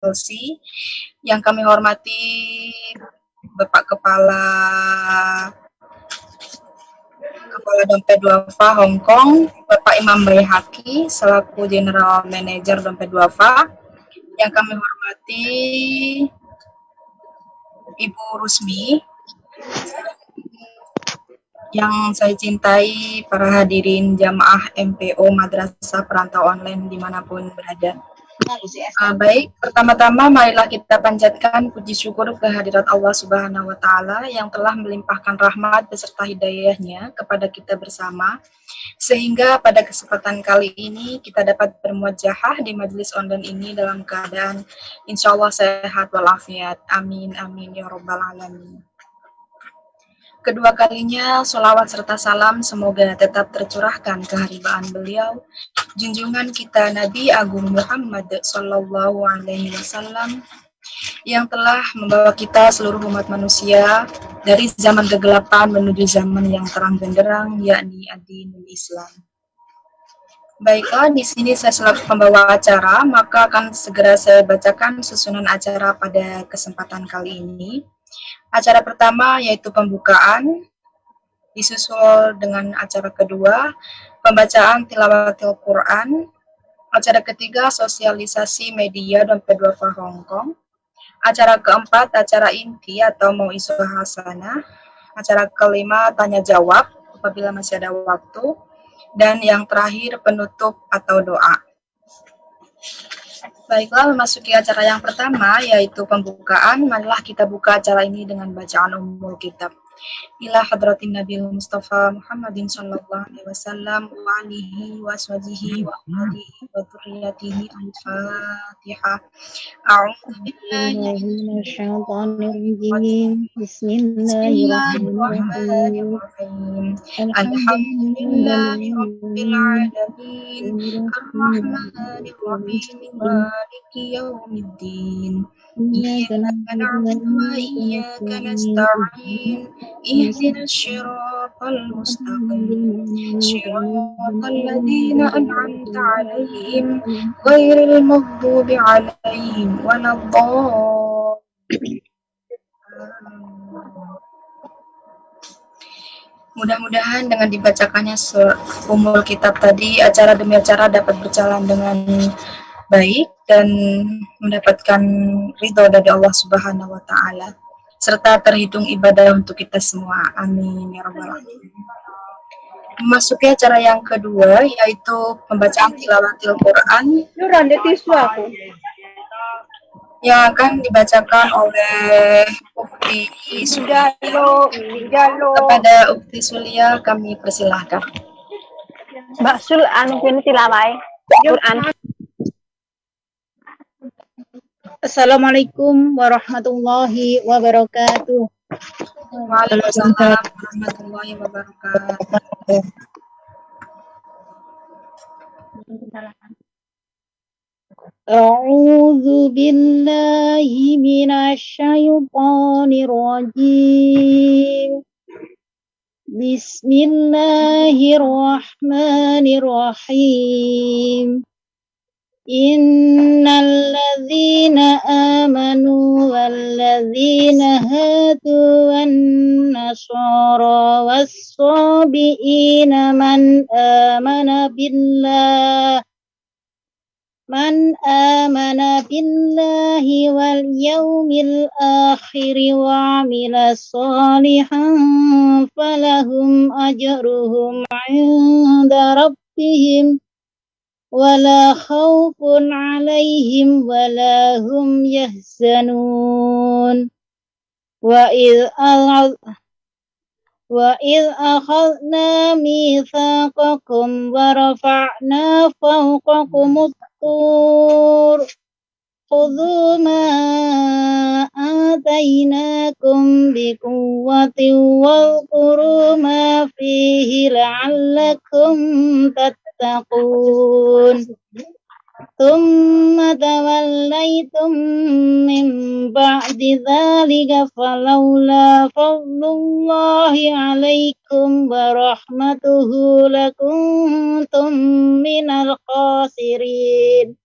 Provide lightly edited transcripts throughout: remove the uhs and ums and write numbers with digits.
LC. Yang kami hormati Bapak Kepala Dompet Duafa Hong Kong, Bapak Imam Baihaqi selaku General Manager Dompet Duafa. Yang kami hormati Ibu Rusmi, yang saya cintai para hadirin jamaah MPO Madrasah Perantau Online dimanapun berada. Baik, pertama-tama marilah kita panjatkan puji syukur kehadirat Allah Subhanahu wa Ta'ala yang telah melimpahkan rahmat beserta hidayahnya kepada kita bersama, sehingga pada kesempatan kali ini kita dapat bermuajahah di majelis online ini dalam keadaan insya Allah sehat walafiat. Amin, amin, ya Rabbal Alamin. Kedua kalinya, sholawat serta salam semoga tetap tercurahkan keharibaan beliau, junjungan kita Nabi Agung Muhammad Sallallahu Alaihi Wasallam, yang telah membawa kita seluruh umat manusia dari zaman kegelapan menuju zaman yang terang benderang, yakni ad-dinul Islam. Baiklah, di sini saya selaku pembawa acara, maka akan segera saya bacakan susunan acara pada kesempatan kali ini. Acara pertama yaitu pembukaan, disusul dengan acara kedua, pembacaan tilawatil Quran, acara ketiga sosialisasi media Dompet Duafa Hong Kong, acara keempat acara inti atau mau'izah hasanah, acara kelima tanya jawab apabila masih ada waktu, dan yang terakhir penutup atau doa. Baiklah, memasuki acara yang pertama, yaitu pembukaan. Marilah kita buka acara ini dengan bacaan Ummul Kitab. Ila hadratin Nabi Mustafa Muhammadin sallallahu alaihi wasallam wa alihi wa aswajihi wa ahlihi wa dzurriyyatihi al-Fatihah. A'udzu billahi minasyaitonir rajim. Bismillahirrahmanirrahim. Alhamdulillahi rabbil alamin. Arrahmanir rahim. Maliki yaumiddin. Iyyaka na'budu wa iyyaka nasta'in. اهدنا الصراط المستقيم صراط الذين أنعمت عليهم غير المغضوب عليهم ولا الضالين. Mudah-mudahan dengan dibacakannya Ummul Kitab tadi, acara demi acara dapat berjalan dengan baik dan mendapatkan ridho dari Allah Subhanahu wa Ta'ala, serta terhitung ibadah untuk kita semua. Amin ya rabbal alamin. Memasuki acara yang kedua, yaitu pembacaan tilawatil Quran yang akan dibacakan oleh Ukti Sulia. Kepada Ukti Sulia kami persilahkan. Mbak Sul anu kene tilawai Quran. Assalamualaikum warahmatullahi wabarakatuh. Waalaikumsalam warahmatullahi wabarakatuh. A'udzu billahi minasyaitonir rajim. Bismillahirrahmanirrahim. Innal ladzina amanu wal ladzina hadu wan nasara was sabiina man amana billahi wal yawmil akhir wa amila shalihan falahum ajruhum 'inda rabbihim wala khaufun 'alaihim wala hum yahzanun. Wa idh akhadna mitsaqakum wa rafa'na fawqakumut tur khudhu ma atainakum biquwwatin wadhkuru ma fihi la'allakum tattaqun. Thumma tawallaytum min ba'di dzalika falawla fadlullahi 'alaikum wa rahmatuhu lakuntum minal khasirin.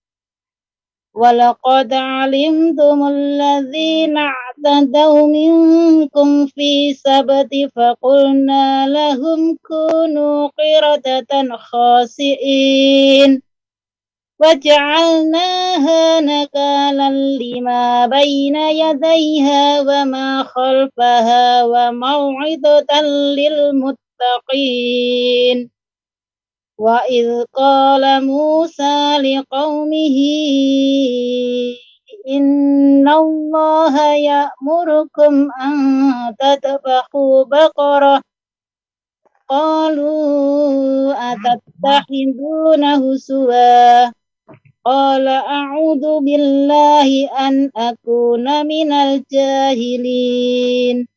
ولقد علمتم الذين اعتدوا منكم في السبت فقلنا لهم كونوا قردة خاسئين وجعلناها نكالا لما بين يديها وما خلفها وموعظة للمتقين وإذ قال موسى لقومه إن الله يأمركم أن تذبحوا بقرة قالوا أتتخذونه هزوا قال أعوذ بالله أن أكون من الجاهلين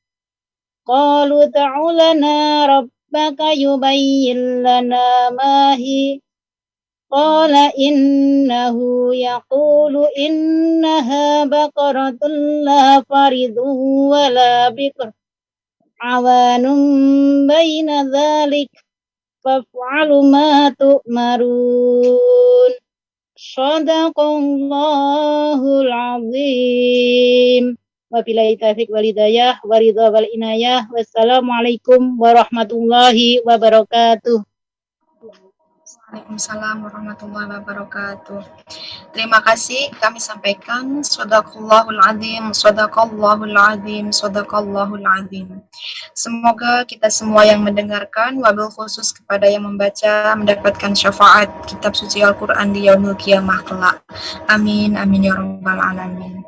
قالوا ادع لنا ربك يبين لنا ما هي قال إنه يقول إنها بقرة لا فرض ولا بكر عوان بين ذلك فافعلوا ما تؤمرون صدق Allahul Azim. Wabillahi taufiq wal hidayah wa ridha wal inayah. Wassalamualaikum warahmatullahi wabarakatuh. Waalaikumsalam warahmatullahi wabarakatuh. Terima kasih kami sampaikan Shadaqallahul Azim, Shadaqallahul Azim, Shadaqallahul Azim. Semoga kita semua yang mendengarkan, wabil khusus kepada yang membaca, mendapatkan syafaat kitab suci Al-Quran di yaumil qiyamah kelak. Amin, amin ya rabbal alamin.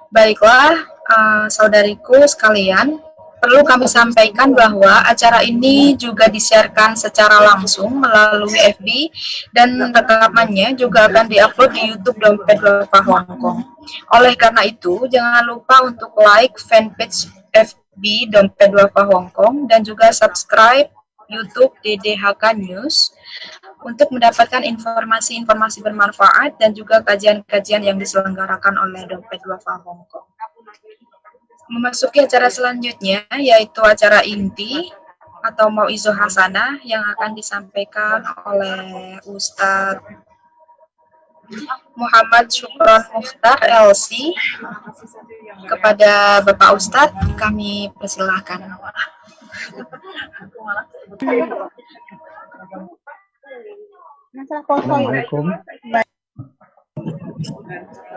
Baiklah, saudariku sekalian, perlu kami sampaikan bahwa acara ini juga disiarkan secara langsung melalui FB dan rekamannya juga akan diupload di YouTube Dompet Duafa Hongkong. Oleh karena itu, jangan lupa untuk like fanpage FB Dompet Duafa Hongkong dan juga subscribe YouTube DDHK News untuk mendapatkan informasi-informasi bermanfaat dan juga kajian-kajian yang diselenggarakan oleh Dompet Duafa Hongkong. Memasuki acara selanjutnya, yaitu acara inti atau Mau'izoh Hasanah yang akan disampaikan oleh Ustadz Muhammad Syukron Mukhtar LC. Kepada Bapak Ustadz, kami persilahkan. Assalamualaikum.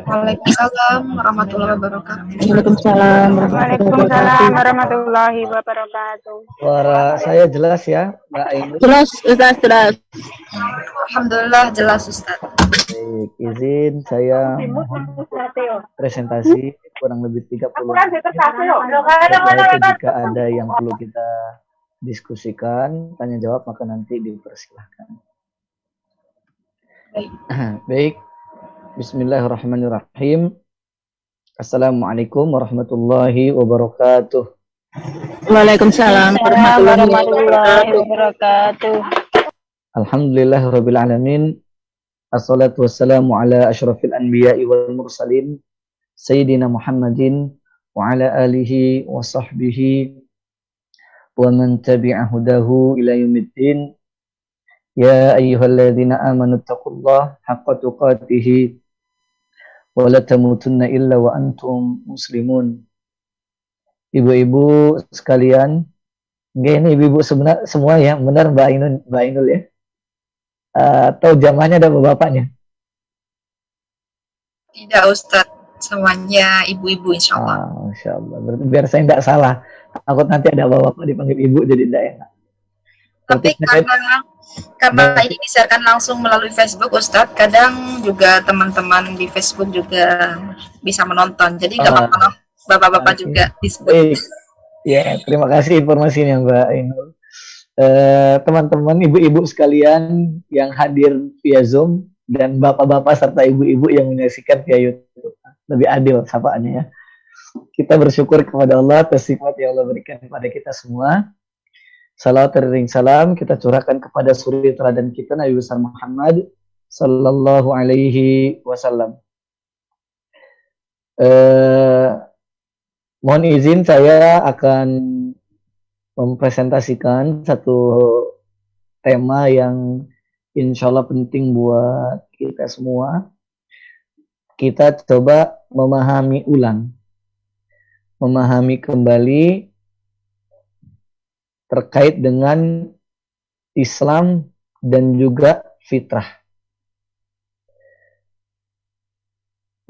Waalaikumsalam warahmatullahi wabarakatuh. Waalaikumsalam Waalaikumsalam warahmatullahi wabarakatuh. Suara saya jelas ya, Mbak Ainul? Jelas, Ustaz, jelas. Alhamdulillah jelas Ustaz. Baik, izin saya presentasi kurang lebih 30 menit. Jika ada yang perlu kita diskusikan, tanya jawab, maka nanti dipersilahkan. Baik. Bismillahirrahmanirrahim. Assalamualaikum warahmatullahi wabarakatuh. Waalaikumsalam Warahmatullahi wabarakatuh. Alhamdulillahirabbil alamin. Assalatu wassalamu ala asyrafil anbiya'i wal mursalin sayyidina Muhammadin wa ala alihi wa sahbihi wa man tabi'a hudahu ila yaumiddin. Ya ayyuhalladzina amanu taqullaha haqqa tuqatih wa la tamutunna illa wa antum muslimun. Ibu-ibu sekalian, ini ibu-ibu semua ya, benar Mbak Ainul ya? Atau jamaahnya ada bapaknya? Tidak Ustadz, semuanya ibu-ibu insya Allah. Insya Allah. Biar saya tidak salah. Takut nanti ada bapak dipanggil ibu jadi tidak enak. Tapi karena ini disiarkan langsung melalui Facebook Ustadz, kadang juga teman-teman di Facebook juga bisa menonton. Jadi nggak apa-apa, bapak-bapak juga disebut. Ya, terima kasih informasinya Mbak Ainul. Teman-teman, ibu-ibu sekalian yang hadir via Zoom dan bapak-bapak serta ibu-ibu yang menyaksikan via YouTube. Lebih adil sapaannya ya. Kita bersyukur kepada Allah atas nikmat yang Allah berikan kepada kita semua. Salawat dan salam kita curahkan kepada suri teladan kita Nabi besar Muhammad sallallahu alaihi wasallam. Mohon izin saya akan mempresentasikan satu tema yang insya Allah penting buat kita semua. kita coba memahami ulang, memahami kembali terkait dengan Islam dan juga fitrah.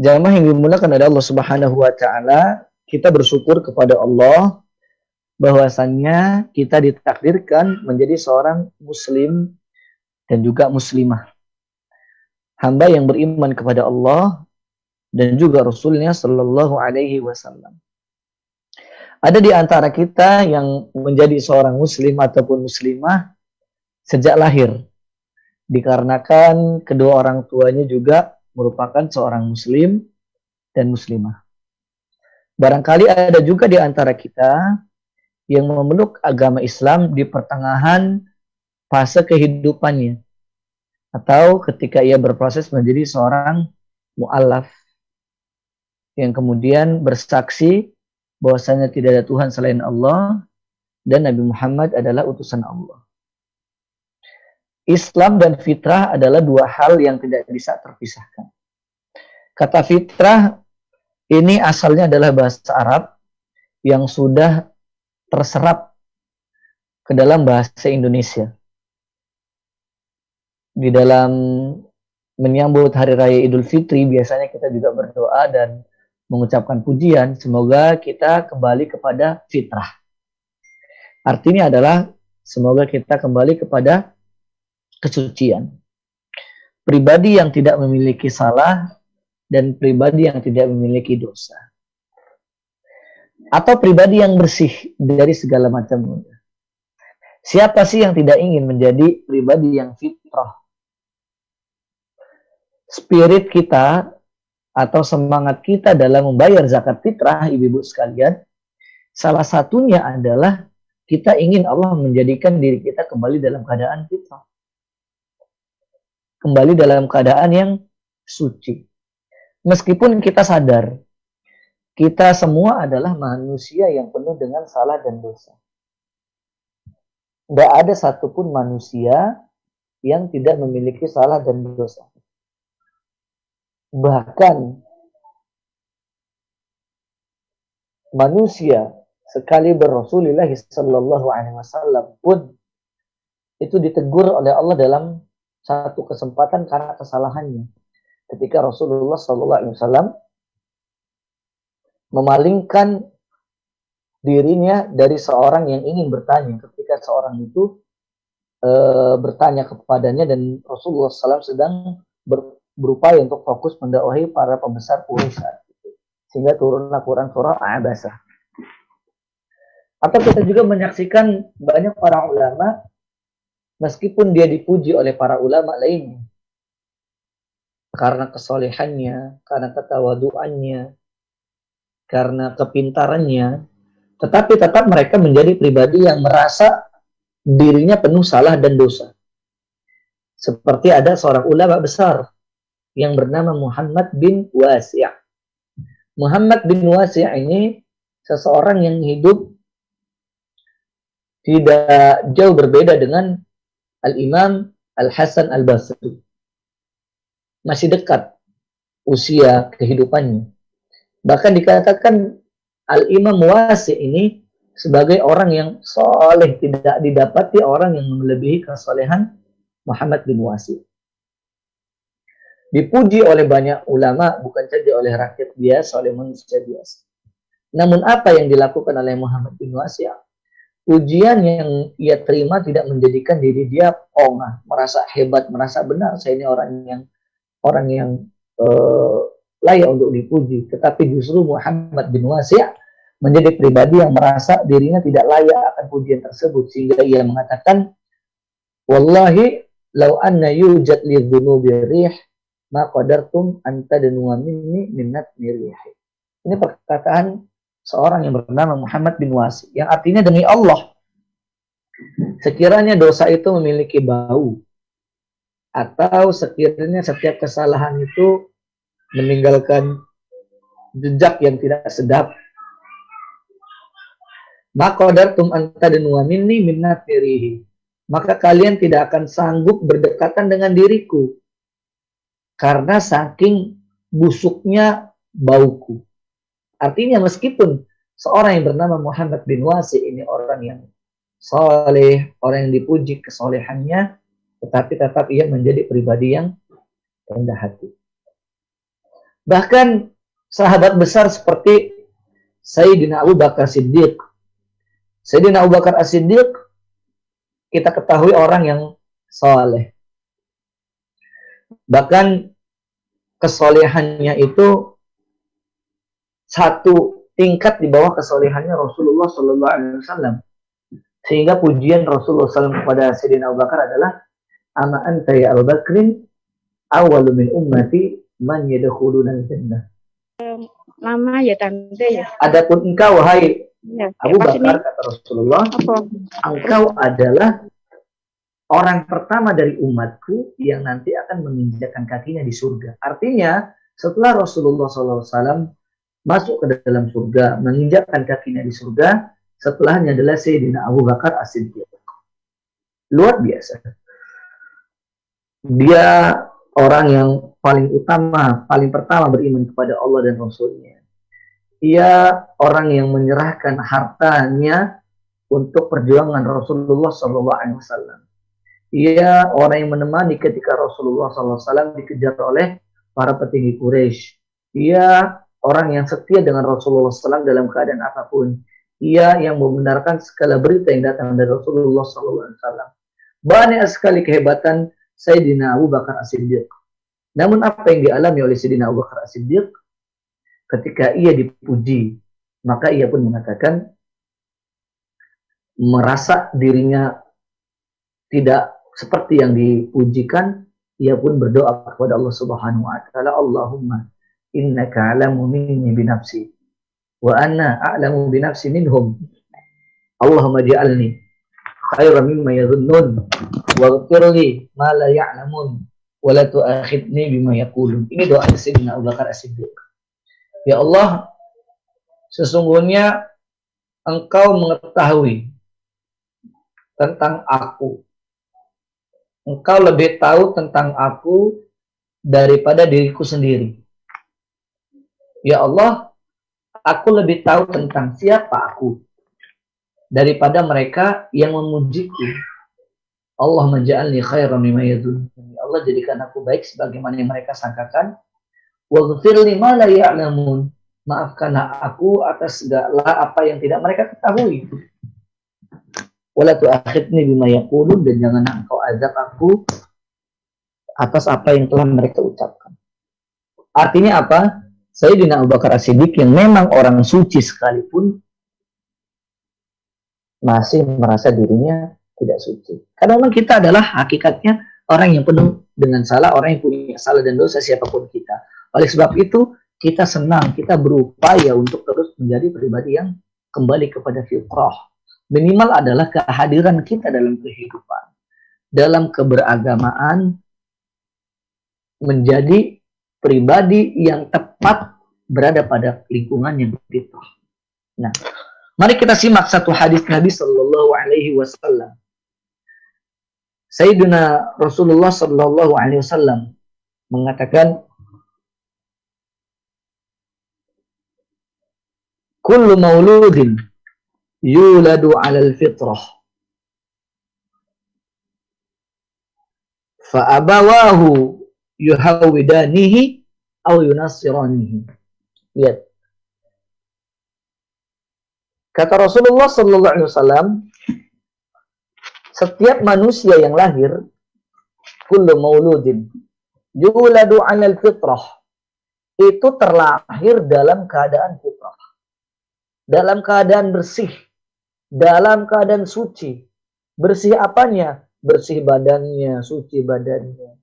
Jamaah yang dimuliakan oleh Allah Subhanahu wa taala, kita bersyukur kepada Allah bahwasannya kita ditakdirkan menjadi seorang muslim dan juga muslimah. Hamba yang beriman kepada Allah dan juga Rasulnya Shallallahu Alaihi Wasallam. Ada di antara kita yang menjadi seorang muslim ataupun muslimah sejak lahir, dikarenakan kedua orang tuanya juga merupakan seorang muslim dan muslimah. Barangkali ada juga di antara kita yang memeluk agama Islam di pertengahan fase kehidupannya, atau ketika ia berproses menjadi seorang mu'allaf, yang kemudian bersaksi bahwasanya tidak ada Tuhan selain Allah dan Nabi Muhammad adalah utusan Allah. Islam dan fitrah adalah dua hal yang tidak bisa terpisahkan. Kata fitrah ini asalnya adalah bahasa Arab yang sudah terserap ke dalam bahasa Indonesia. Di dalam menyambut Hari Raya Idul Fitri, biasanya kita juga berdoa dan mengucapkan pujian, semoga kita kembali kepada fitrah. Artinya adalah semoga kita kembali kepada kesucian. Pribadi yang tidak memiliki salah dan pribadi yang tidak memiliki dosa. Atau pribadi yang bersih dari segala macam dosa. Siapa sih yang tidak ingin menjadi pribadi yang fitrah? Spirit kita atau semangat kita dalam membayar zakat fitrah, ibu-ibu sekalian, salah satunya adalah kita ingin Allah menjadikan diri kita kembali dalam keadaan fitrah. Kembali dalam keadaan yang suci. Meskipun kita sadar, kita semua adalah manusia yang penuh dengan salah dan dosa. Tidak ada satupun manusia yang tidak memiliki salah dan dosa. Bahkan manusia sekali Rasulullah sallallahu alaihi wasallam pun itu ditegur oleh Allah dalam satu kesempatan karena kesalahannya. Ketika Rasulullah sallallahu alaihi wasallam memalingkan dirinya dari seorang yang ingin bertanya, ketika seorang itu bertanya kepadanya dan Rasulullah SAW sedang berupaya untuk fokus mendakwahi para pembesar Quraisy saat itu, sehingga turunlah Quran surah Abasa. Atau kita juga menyaksikan banyak para ulama, meskipun dia dipuji oleh para ulama lainnya karena kesolehannya, karena ketawaduannya, karena kepintarannya, tetapi tetap mereka menjadi pribadi yang merasa dirinya penuh salah dan dosa. Seperti ada seorang ulama besar yang bernama Muhammad bin Wasi'. Muhammad bin Wasi' ini seseorang yang hidup tidak jauh berbeda dengan Al-Imam Al-Hasan Al-Basri. Masih dekat usia kehidupannya. Bahkan dikatakan Al-Imam Wasi' ini sebagai orang yang soleh, tidak didapati orang yang melebihi kesolehan Muhammad bin Wasi'. Dipuji oleh banyak ulama, bukan saja oleh rakyat biasa, oleh manusia biasa. Namun apa yang dilakukan oleh Muhammad bin Wasi'? Ujian yang ia terima tidak menjadikan diri dia ongah, merasa hebat, merasa benar, saya ini orang yang layak untuk dipuji. Tetapi justru Muhammad bin Wasi' menjadi pribadi yang merasa dirinya tidak layak akan pujian tersebut, sehingga ia mengatakan, wallahi law anna yujad lidzunubi rih ma qadartum an tadnuwa minni minnat rih. Ini perkataan seorang yang bernama Muhammad bin Wasi', yang artinya demi Allah, sekiranya dosa itu memiliki bau, atau sekiranya setiap kesalahan itu meninggalkan jejak yang tidak sedap, maka qadartum an tadnuwa minni minnat rih, maka kalian tidak akan sanggup berdekatan dengan diriku karena saking busuknya bauku. Artinya meskipun seorang yang bernama Muhammad bin Wasi ini orang yang saleh, orang yang dipuji kesolehannya, tetapi tetap ia menjadi pribadi yang rendah hati. Bahkan sahabat besar seperti Sayyidina Abu Bakar Siddiq. Sayyidina Abu Bakar As-Siddiq kita ketahui orang yang saleh. Bahkan kesolehannya itu satu tingkat di bawah kesolehannya Rasulullah Sallallahu Alaihi Wasallam. Sehingga pujian Rasulullah SAW kepada Sayyidina Abu Bakar adalah ama anta ya Abu Bakrin awwalu min ummati man yadkhuluna al-jannah. Lama ya tante ya. Adapun engkau wahai Ya, Abu Bakar, kata Rasulullah, engkau adalah orang pertama dari umatku yang nanti akan menginjakkan kakinya di surga. Artinya setelah Rasulullah SAW masuk ke dalam surga, menginjakkan kakinya di surga, setelahnya adalah Sayyidina Abu Bakar As-Siddiq. Luar biasa. Dia orang yang paling utama, paling pertama beriman kepada Allah dan Rasulnya. Ia orang yang menyerahkan hartanya untuk perjuangan Rasulullah SAW. Ia orang yang menemani ketika Rasulullah SAW dikejar oleh para petinggi Quraisy. Ia orang yang setia dengan Rasulullah SAW dalam keadaan apapun. Ia yang membenarkan segala berita yang datang dari Rasulullah SAW. Banyak sekali kehebatan Sayyidina Abu Bakar As-Siddiq. Namun apa yang dialami oleh Sayyidina Abu Bakar As-Siddiq ketika ia dipuji, maka ia pun mengatakan merasa dirinya tidak seperti yang dipujikan, ia pun berdoa kepada Allah Subhanahu wa taala, Allahumma innaka a'lamu minni bi nafsi wa anna a'lamu bi nafsi minhum. Allahumma ja'alni khairan mimma yadhunnun waghfir li ma la ya'lamun wa la tu'akhidni bima yaqulun. Ini doa Sayyidina Abu Bakar As-Siddiq. Ya Allah, sesungguhnya Engkau mengetahui tentang aku. Engkau lebih tahu tentang aku daripada diriku sendiri. Ya Allah, aku lebih tahu tentang siapa aku daripada mereka yang memujiku. Allah menja'alni khairan mimma yadhunnun. Allah jadikan aku baik sebagaimana yang mereka sangkakan. Waghfir li ma la ya'lamun. Maafkanlah aku atas segala apa yang tidak mereka ketahui. Wala tu'akhidni bima yaqulun, dan jangan engkau azab aku atas apa yang telah mereka ucapkan. Artinya apa? Sayyidina Abu Bakar As-Siddiq yang memang orang suci sekalipun masih merasa dirinya tidak suci. Karena memang kita adalah hakikatnya orang yang penuh dengan salah, orang yang punya salah dan dosa siapapun kita. Oleh sebab itu, kita senang, kita berupaya untuk terus menjadi pribadi yang kembali kepada fitrah. Minimal adalah kehadiran kita dalam kehidupan, dalam keberagamaan, menjadi pribadi yang tepat berada pada lingkungan yang fitrah. Nah, mari kita simak satu hadis Nabi Sallallahu Alaihi Wasallam. Sayyidina Rasulullah Sallallahu Alaihi Wasallam mengatakan, kullu mauludin yuladu 'alal fitrah fa abawahu yuhawidanihi aw yunassiranihi. Lihat. Kata Rasulullah sallallahu alaihi wasallam, setiap manusia yang lahir, kullu mauludin yuladu 'alal fitrah, itu terlahir dalam keadaan fitrah, dalam keadaan bersih, dalam keadaan suci. Bersih apanya? Bersih badannya, suci badannya.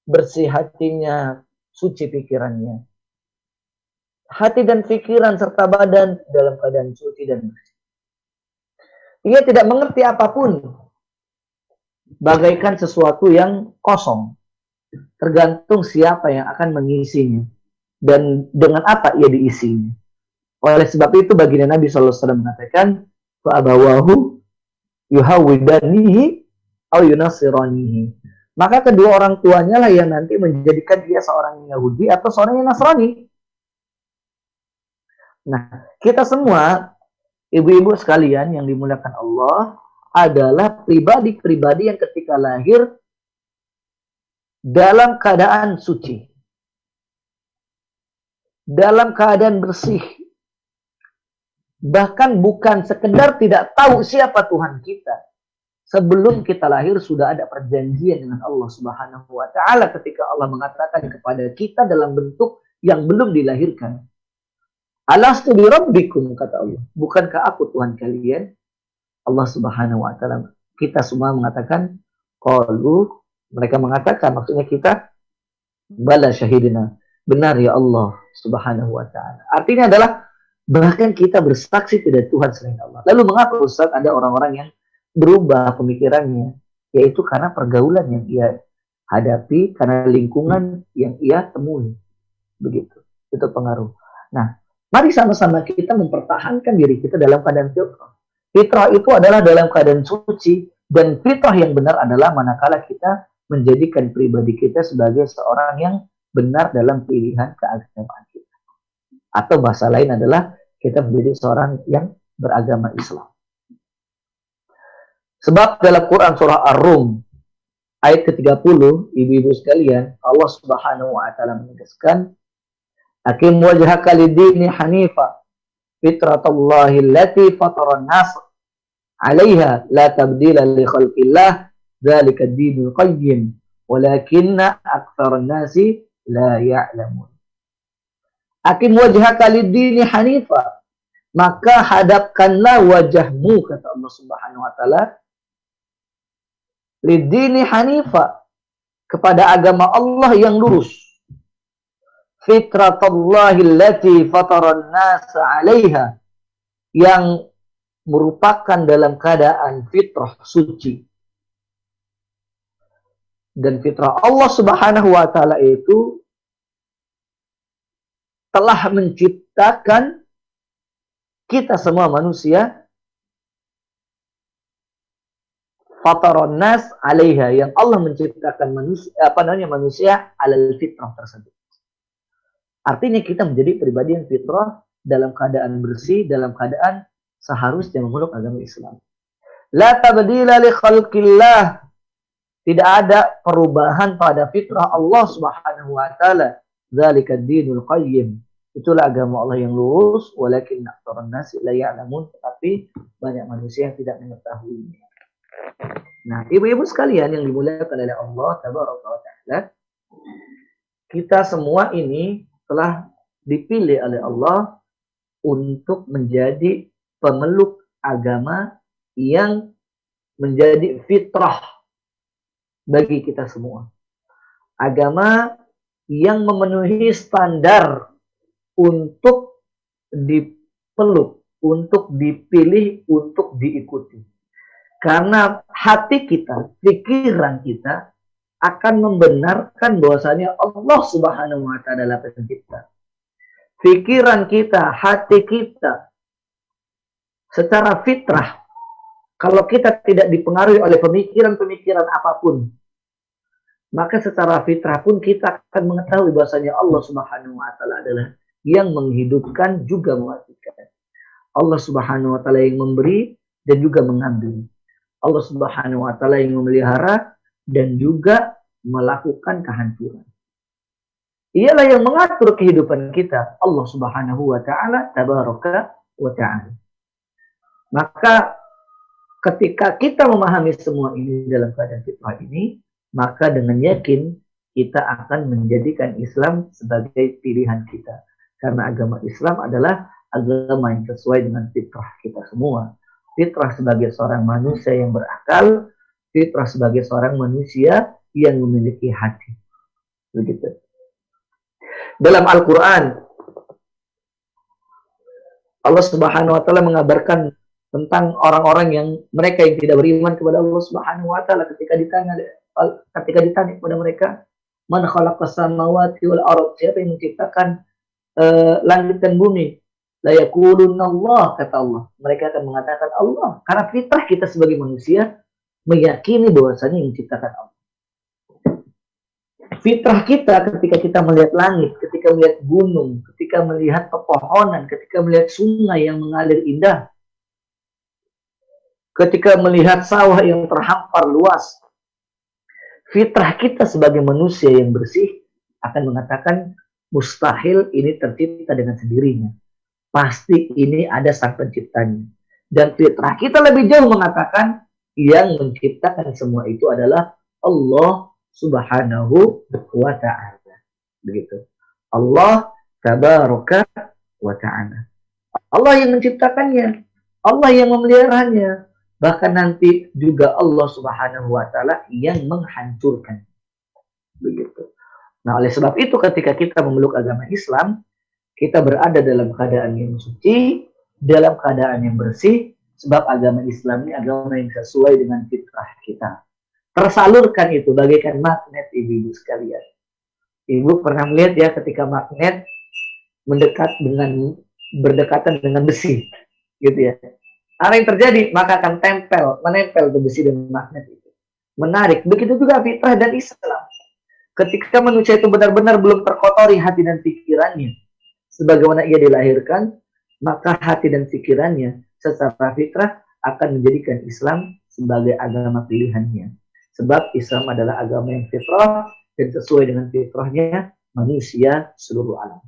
Bersih hatinya, suci pikirannya. Hati dan pikiran serta badan dalam keadaan suci dan bersih. Ia tidak mengerti apapun, bagaikan sesuatu yang kosong. Tergantung siapa yang akan mengisinya dan dengan apa ia diisinya. Oleh sebab itu baginda Nabi SAW mengatakan, fa'abawahu yuhawidanihi aw yunassiranihi. maka kedua orang tuanya lah yang nanti menjadikan dia seorang Yahudi atau seorang yang Nasrani. Nah, kita semua, ibu-ibu sekalian yang dimuliakan Allah, adalah pribadi-pribadi yang ketika lahir dalam keadaan suci, dalam keadaan bersih, bahkan bukan sekedar tidak tahu siapa Tuhan kita. Sebelum kita lahir sudah ada perjanjian dengan Allah Subhanahu wa taala ketika Allah mengatakan kepada kita dalam bentuk yang belum dilahirkan. Alastu bi rabbikum, kata Allah. Bukankah aku Tuhan kalian? Allah Subhanahu wa taala. Kita semua mengatakan qalu, mereka mengatakan, maksudnya kita, bala syahidina. Benar ya Allah Subhanahu wa taala. Artinya adalah bahkan kita bersaksi tidak Tuhan selain Allah. Lalu mengapa Ustaz ada orang-orang yang berubah pemikirannya? Yaitu karena pergaulan yang ia hadapi, karena lingkungan yang ia temui. Begitu. Itu pengaruh. Nah, mari sama-sama kita mempertahankan diri kita dalam keadaan fitrah. Fitrah itu adalah dalam keadaan suci, dan fitrah yang benar adalah manakala kita menjadikan pribadi kita sebagai seorang yang benar dalam pilihan keagamaan kita. Atau bahasa lain adalah kita menjadi seorang yang beragama Islam. Sebab dalam Quran surah Ar-Rum ayat ke-30, ibu-ibu sekalian, Allah Subhanahu wa taala menegaskan, "Aqim wajhaka lid-dini hanifa fitratallahi allati fatara an-nas 'alaiha la tabdila li khalqillah dzalika ad-dinul qayyim walakinna aktsaran nasi la ya'lamun." Aqim wajhaka lid-dini hanifa, maka hadapkanlah wajahmu, kata Allah Subhanahu wa taala, lid-dini hanifa, kepada agama Allah yang lurus. Fitratallahi allati fataran nasa 'alaiha, yang merupakan dalam keadaan fitrah suci. Dan fitrah Allah Subhanahu wa taala itu telah menciptakan kita semua manusia, fataran nas 'alaiha, yang Allah menciptakan manusia alal fitrah tersebut. Artinya kita menjadi pribadi yang fitrah dalam keadaan bersih, dalam keadaan seharusnya memeluk agama Islam. La tabdila li khalqillah, tidak ada perubahan pada fitrah Allah Subhanahu wa taala. Dzalika ad-dinul qayyim, itulah agama Allah yang lurus, walakin aktsarun nasi la ya'lamun, tetapi banyak manusia yang tidak mengetahuinya. Nah, ibu-ibu sekalian yang dimuliakan oleh Allah tabaraka wa taala, kita semua ini telah dipilih oleh Allah untuk menjadi pemeluk agama yang menjadi fitrah bagi kita semua. Agama yang memenuhi standar untuk dipeluk, untuk dipilih, untuk diikuti. Karena hati kita, pikiran kita akan membenarkan bahwasanya Allah Subhanahu wa taala adalah pencipta. Pikiran kita, hati kita secara fitrah, kalau kita tidak dipengaruhi oleh pemikiran-pemikiran apapun, maka secara fitrah pun kita akan mengetahui bahwasanya Allah Subhanahu wa taala adalah yang menghidupkan juga mematikan. Allah Subhanahu wa taala yang memberi dan juga mengambil. Allah Subhanahu wa taala yang memelihara dan juga melakukan kehancuran. Ialah yang mengatur kehidupan kita, Allah Subhanahu wa taala tabaraka wa taala. Maka ketika kita memahami semua ini dalam keadaan fitrah ini, maka dengan yakin kita akan menjadikan Islam sebagai pilihan kita. Karena agama Islam adalah agama yang sesuai dengan fitrah kita semua. Fitrah sebagai seorang manusia yang berakal, fitrah sebagai seorang manusia yang memiliki hati. Begitu. Dalam Al-Quran, Allah Subhanahu wa taala mengabarkan tentang orang-orang yang mereka yang tidak beriman kepada Allah Subhanahu wa taala ketika ditanya kepada mereka, man khalaqas samawati wal ardh, siapa yang menciptakan langit dan bumi? La yaqulunna Allah, kata Allah. Mereka akan mengatakan Allah, karena fitrah kita sebagai manusia meyakini bahwasanya yang menciptakan Allah. Fitrah kita ketika kita melihat langit, ketika melihat gunung, ketika melihat pepohonan, ketika melihat sungai yang mengalir indah, ketika melihat sawah yang terhampar luas, fitrah kita sebagai manusia yang bersih akan mengatakan mustahil ini tercipta dengan sendirinya. Pasti ini ada sang penciptanya. Dan fitrah kita lebih jauh mengatakan yang menciptakan semua itu adalah Allah Subhanahu wa ta'ala. Begitu. Allah tabaraka wa ta'ala. Allah yang menciptakannya. Allah yang memeliharanya. Bahkan nanti juga Allah Subhanahu wa ta'ala yang menghancurkan. Begitu. Nah, oleh sebab itu ketika kita memeluk agama Islam, kita berada dalam keadaan yang suci, dalam keadaan yang bersih, sebab agama Islam ini agama yang sesuai dengan fitrah kita. Tersalurkan itu bagaikan magnet, ibu-ibu sekalian. Ibu pernah melihat ya ketika magnet berdekatan dengan besi, gitu ya. Apa yang terjadi? Maka akan menempel ke besi dan magnet itu. Menarik. Begitu juga fitrah dan Islam. Ketika manusia itu benar-benar belum terkotori hati dan pikirannya, sebagaimana ia dilahirkan, maka hati dan pikirannya secara fitrah akan menjadikan Islam sebagai agama pilihannya. Sebab Islam adalah agama yang fitrah dan sesuai dengan fitrahnya manusia seluruh alam.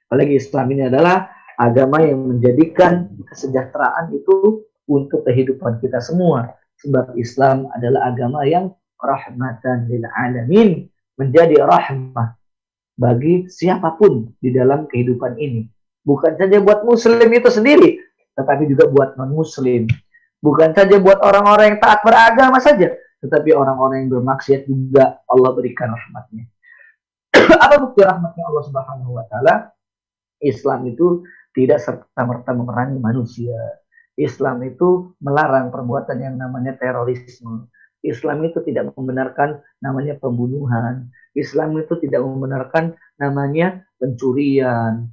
Apalagi Islam ini adalah agama yang menjadikan kesejahteraan itu untuk kehidupan kita semua. Sebab Islam adalah agama yang rahmatan lil alamin, menjadi rahmah bagi siapapun di dalam kehidupan ini. Bukan saja buat muslim itu sendiri, tetapi juga buat non-muslim. Bukan saja buat orang-orang yang taat beragama saja, tetapi orang-orang yang bermaksiat juga Allah berikan rahmatnya. Apa bukti rahmatnya Allah Subhanahu wa ta'ala? Islam itu tidak serta-merta memerangi manusia. Islam itu melarang perbuatan yang namanya terorisme. Islam itu tidak membenarkan namanya pembunuhan. Islam itu tidak membenarkan namanya pencurian,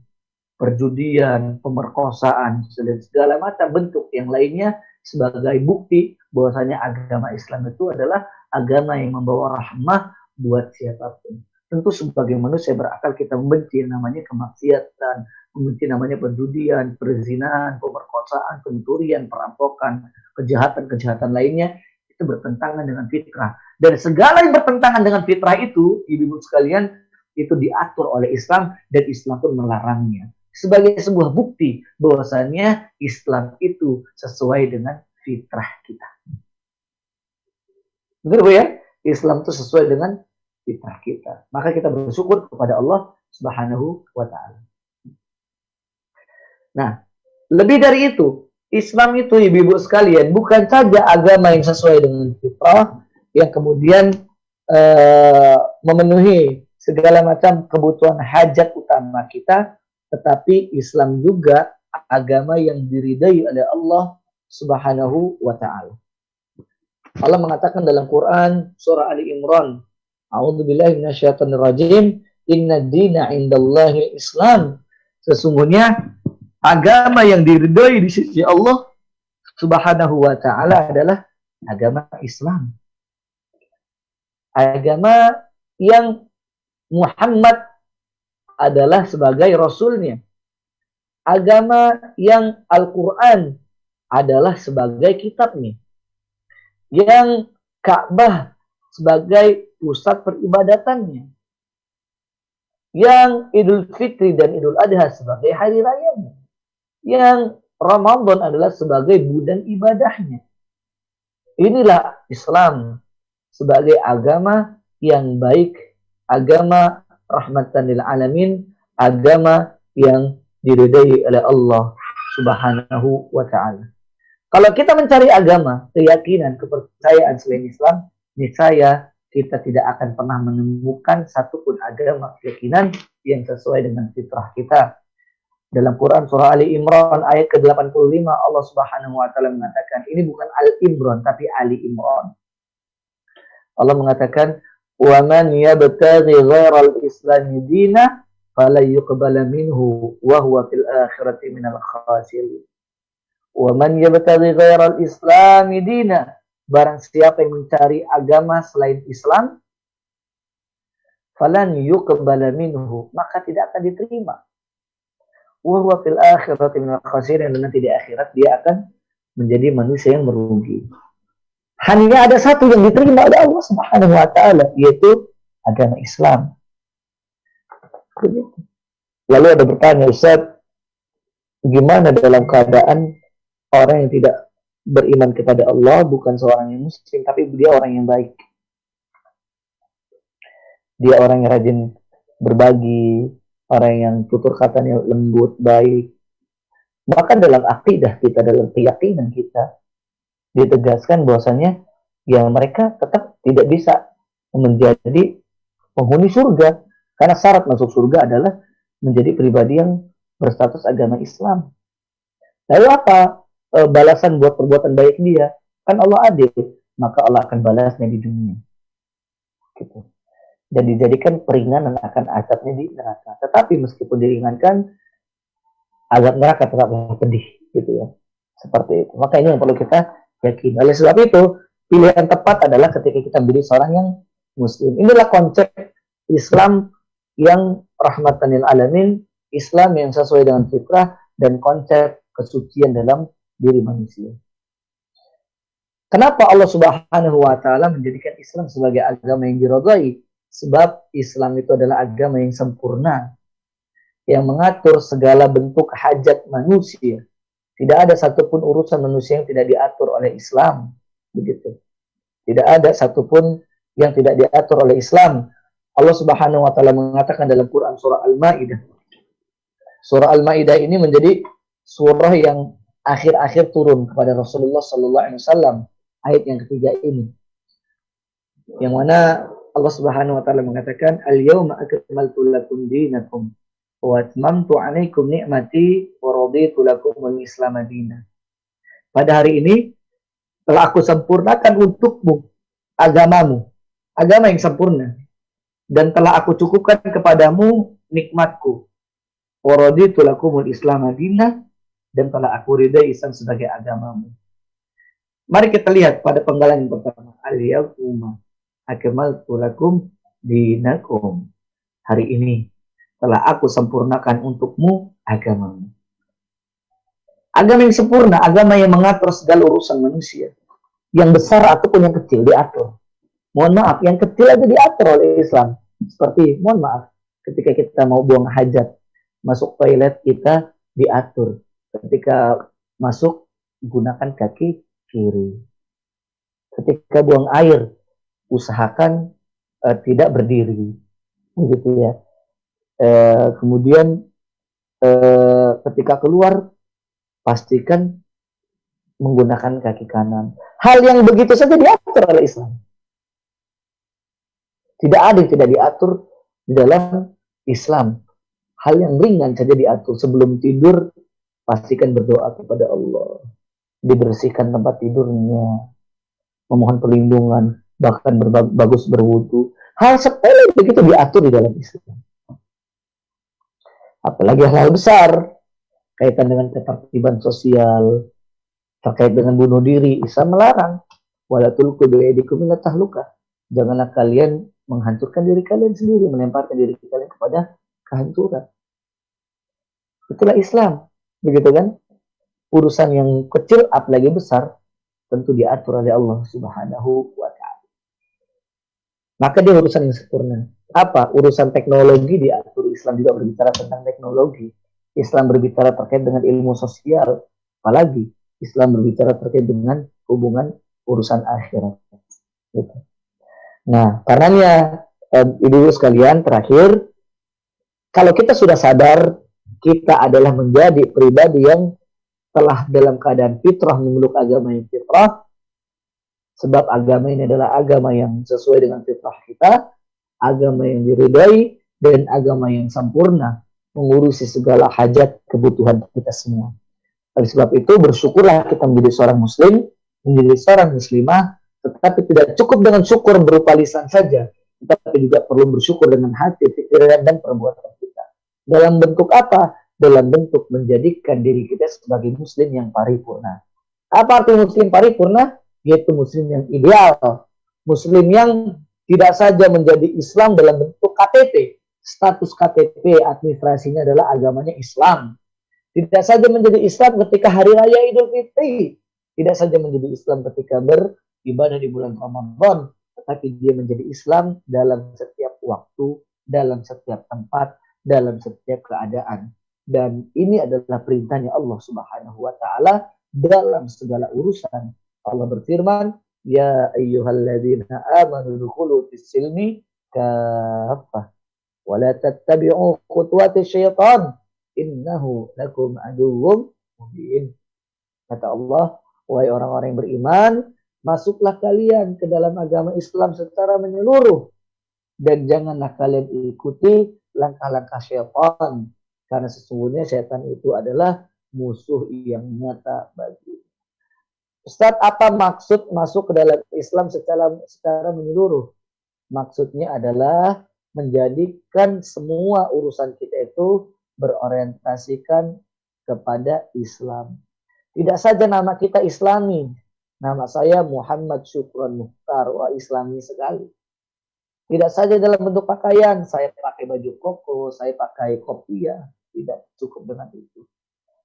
perjudian, pemerkosaan, dan segala macam bentuk yang lainnya sebagai bukti bahwasanya agama Islam itu adalah agama yang membawa rahmah buat siapapun. Tentu sebagai manusia berakal kita membenci namanya kemaksiatan, membenci namanya perjudian, perzinahan, pemerkosaan, pencurian, perampokan, kejahatan-kejahatan lainnya. Itu bertentangan dengan fitrah. Dan segala yang bertentangan dengan fitrah itu, ibu-ibu sekalian, itu diatur oleh Islam dan Islam pun melarangnya. Sebagai sebuah bukti bahwasannya Islam itu sesuai dengan fitrah kita. Benar Bu ya? Islam itu sesuai dengan fitrah kita. Maka kita bersyukur kepada Allah Subhanahu wa ta'ala. Nah, lebih dari itu, Islam itu ibu-ibu sekalian bukan saja agama yang sesuai dengan fitrah yang kemudian memenuhi segala macam kebutuhan hajat utama kita, tetapi Islam juga agama yang diridai oleh Allah Subhanahu wa ta'ala. Allah mengatakan dalam Quran surah Ali Imran, A'udzubillahi minasyaitonirrajim, Inna dina indallahi Islam. Sesungguhnya agama yang diridhoi di sisi Allah Subhanahu wa ta'ala adalah agama Islam. Agama yang Muhammad adalah sebagai Rasulnya. Agama yang Al-Quran adalah sebagai kitabnya. Yang Ka'bah sebagai pusat peribadatannya. Yang Idul Fitri dan Idul Adha sebagai hari rayanya. Yang Ramadan adalah sebagai bulan ibadahnya. Inilah Islam sebagai agama yang baik, agama rahmatan lil alamin, agama yang diridai oleh Allah Subhanahu wa ta'ala. Kalau kita mencari agama, keyakinan, kepercayaan selain Islam, niscaya kita tidak akan pernah menemukan satupun agama keyakinan yang sesuai dengan fitrah kita. Dalam Quran surah Ali Imran ayat ke-85 Allah Subhanahu wa ta'ala mengatakan, ini bukan Al-Imran tapi Ali Imran. Allah mengatakan, "Wa man yabtaghi ghairal islami dina fala yuqbala minhu wa huwa fil akhirati minal khasirin." Wa man yabtaghi ghairal islami dina, barang siapa yang mencari agama selain Islam, falan yuqbala minhu, maka tidak akan diterima. Wa huwa fil akhirati minal khasirin, dan nanti di akhirat dia akan menjadi manusia yang merugi. Hanya ada satu yang diterima oleh Allah Subhanahu wa taala, yaitu agama Islam. Lalu ada bertanya, Ustaz, gimana dalam keadaan orang yang tidak beriman kepada Allah, bukan seorang yang muslim, tapi dia orang yang baik. Dia orang yang rajin berbagi, orang yang tutur katanya lembut, baik. Bahkan dalam akidah kita, dalam keyakinan kita, ditegaskan bahwasanya ya mereka tetap tidak bisa menjadi penghuni surga. Karena syarat masuk surga adalah menjadi pribadi yang berstatus agama Islam. Lalu apa balasan buat perbuatan baik dia? Kan Allah adil, maka Allah akan balasnya di dunia. Gitu. Dan dijadikan peringanan akan azabnya di neraka. Tetapi meskipun diringankan, azab neraka tetaplah pedih, gitu ya. Seperti itu. Maka ini yang perlu kita yakini. Oleh sebab itu, pilihan tepat adalah ketika kita menjadi seorang yang muslim. Inilah konsep Islam yang rahmatan lil alamin, Islam yang sesuai dengan fitrah, dan konsep kesucian dalam diri manusia. Kenapa Allah Subhanahu wa taala menjadikan Islam sebagai agama yang diridhai? Sebab Islam itu adalah agama yang sempurna, yang mengatur segala bentuk hajat manusia. Tidak ada satupun urusan manusia yang tidak diatur oleh Islam. Begitu. Tidak ada satupun yang tidak diatur oleh Islam. Allah Subhanahu wa taala mengatakan dalam Quran surah Al-Maidah. Surah Al-Maidah ini menjadi surah yang akhir-akhir turun kepada Rasulullah sallallahu alaihi wasallam. Ayat yang ketiga ini. Yang mana Allah Subhanahu wa taala mengatakan, "Al-yauma akmaltu lakum dinakum wa atmamtu 'alaikum ni'mati wa raditu lakum al-Islam dinan." Pada hari ini telah aku sempurnakan untukmu agamamu, agama yang sempurna, dan telah aku cukupkan kepadamu nikmatku. Wa raditu lakum al-Islam dinan, dan telah aku ridai Islam sebagai agamamu. Mari kita lihat pada penggalan yang pertama, al-yauma akmaltu lakum dinakum. Hari ini telah aku sempurnakan untukmu agamamu. Agama yang sempurna, agama yang mengatur segala urusan manusia. Yang besar ataupun yang kecil diatur. Mohon maaf, yang kecil aja diatur oleh Islam. Seperti, mohon maaf, ketika kita mau buang hajat, masuk toilet kita diatur. Ketika masuk, gunakan kaki kiri. Ketika buang air, usahakan tidak berdiri, begitu ya. Kemudian ketika keluar, pastikan menggunakan kaki kanan. Hal yang begitu saja diatur oleh Islam. Tidak ada yang tidak diatur di dalam Islam. Hal yang ringan saja diatur. Sebelum tidur, pastikan berdoa kepada Allah. Dibersihkan tempat tidurnya, memohon perlindungan, bahkan bagus berwudu. Hal sepele begitu diatur di dalam Islam. Apalagi hal besar kaitan dengan ketertiban sosial, terkait dengan bunuh diri, Islam melarang. Wala tulqu biaydikum ila tahluka. Janganlah kalian menghancurkan diri kalian sendiri, melemparkan diri kalian kepada kehancuran. Itulah Islam, begitu kan? Urusan yang kecil apalagi besar tentu diatur oleh Allah Subhanahu wa taala. Maka dia urusan yang sempurna. Apa? Urusan teknologi diatur. Islam juga berbicara tentang teknologi. Islam berbicara terkait dengan ilmu sosial. Apalagi Islam berbicara terkait dengan hubungan urusan akhirat. Gitu. Nah, karenanya ibu-ibu sekalian, terakhir, kalau kita sudah sadar kita adalah menjadi pribadi yang telah dalam keadaan fitrah memeluk agama yang fitrah, sebab agama ini adalah agama yang sesuai dengan fitrah kita, agama yang diridai, dan agama yang sempurna, mengurusi segala hajat kebutuhan kita semua. Oleh sebab itu, bersyukurlah kita menjadi seorang muslim, menjadi seorang muslimah, tetapi tidak cukup dengan syukur berupa lisan saja, tetapi juga perlu bersyukur dengan hati, pikiran, dan perbuatan kita. Dalam bentuk apa? Dalam bentuk menjadikan diri kita sebagai muslim yang paripurna. Apa arti muslim paripurna? Yaitu muslim yang ideal. Muslim yang tidak saja menjadi Islam dalam bentuk KTP. Status KTP administrasinya adalah agamanya Islam. Tidak saja menjadi Islam ketika hari raya Idul Fitri. Tidak saja menjadi Islam ketika beribadah di bulan Ramadan. Tetapi dia menjadi Islam dalam setiap waktu, dalam setiap tempat, dalam setiap keadaan. Dan ini adalah perintahnya Allah Subhanahu wa taala dalam segala urusan. Allah berfirman, "Ya ayyuhalladzina amanu dukhulu fis-silmi kaffah wa la tattabi'u khutuwati syaitan innahu lakum aduwwum mubin." Kata Allah, wahai orang-orang yang beriman, masuklah kalian ke dalam agama Islam secara menyeluruh dan janganlah kalian ikuti langkah-langkah syaitan, karena sesungguhnya syaitan itu adalah musuh yang nyata bagi. Ustaz, apa maksud masuk ke dalam Islam secara menyeluruh? Maksudnya adalah menjadikan semua urusan kita itu berorientasikan kepada Islam. Tidak saja nama kita Islami. Nama saya Muhammad Syukron Mukhtar. Wah, Islami sekali. Tidak saja dalam bentuk pakaian. Saya pakai baju koko, saya pakai kopiah. Tidak cukup dengan itu.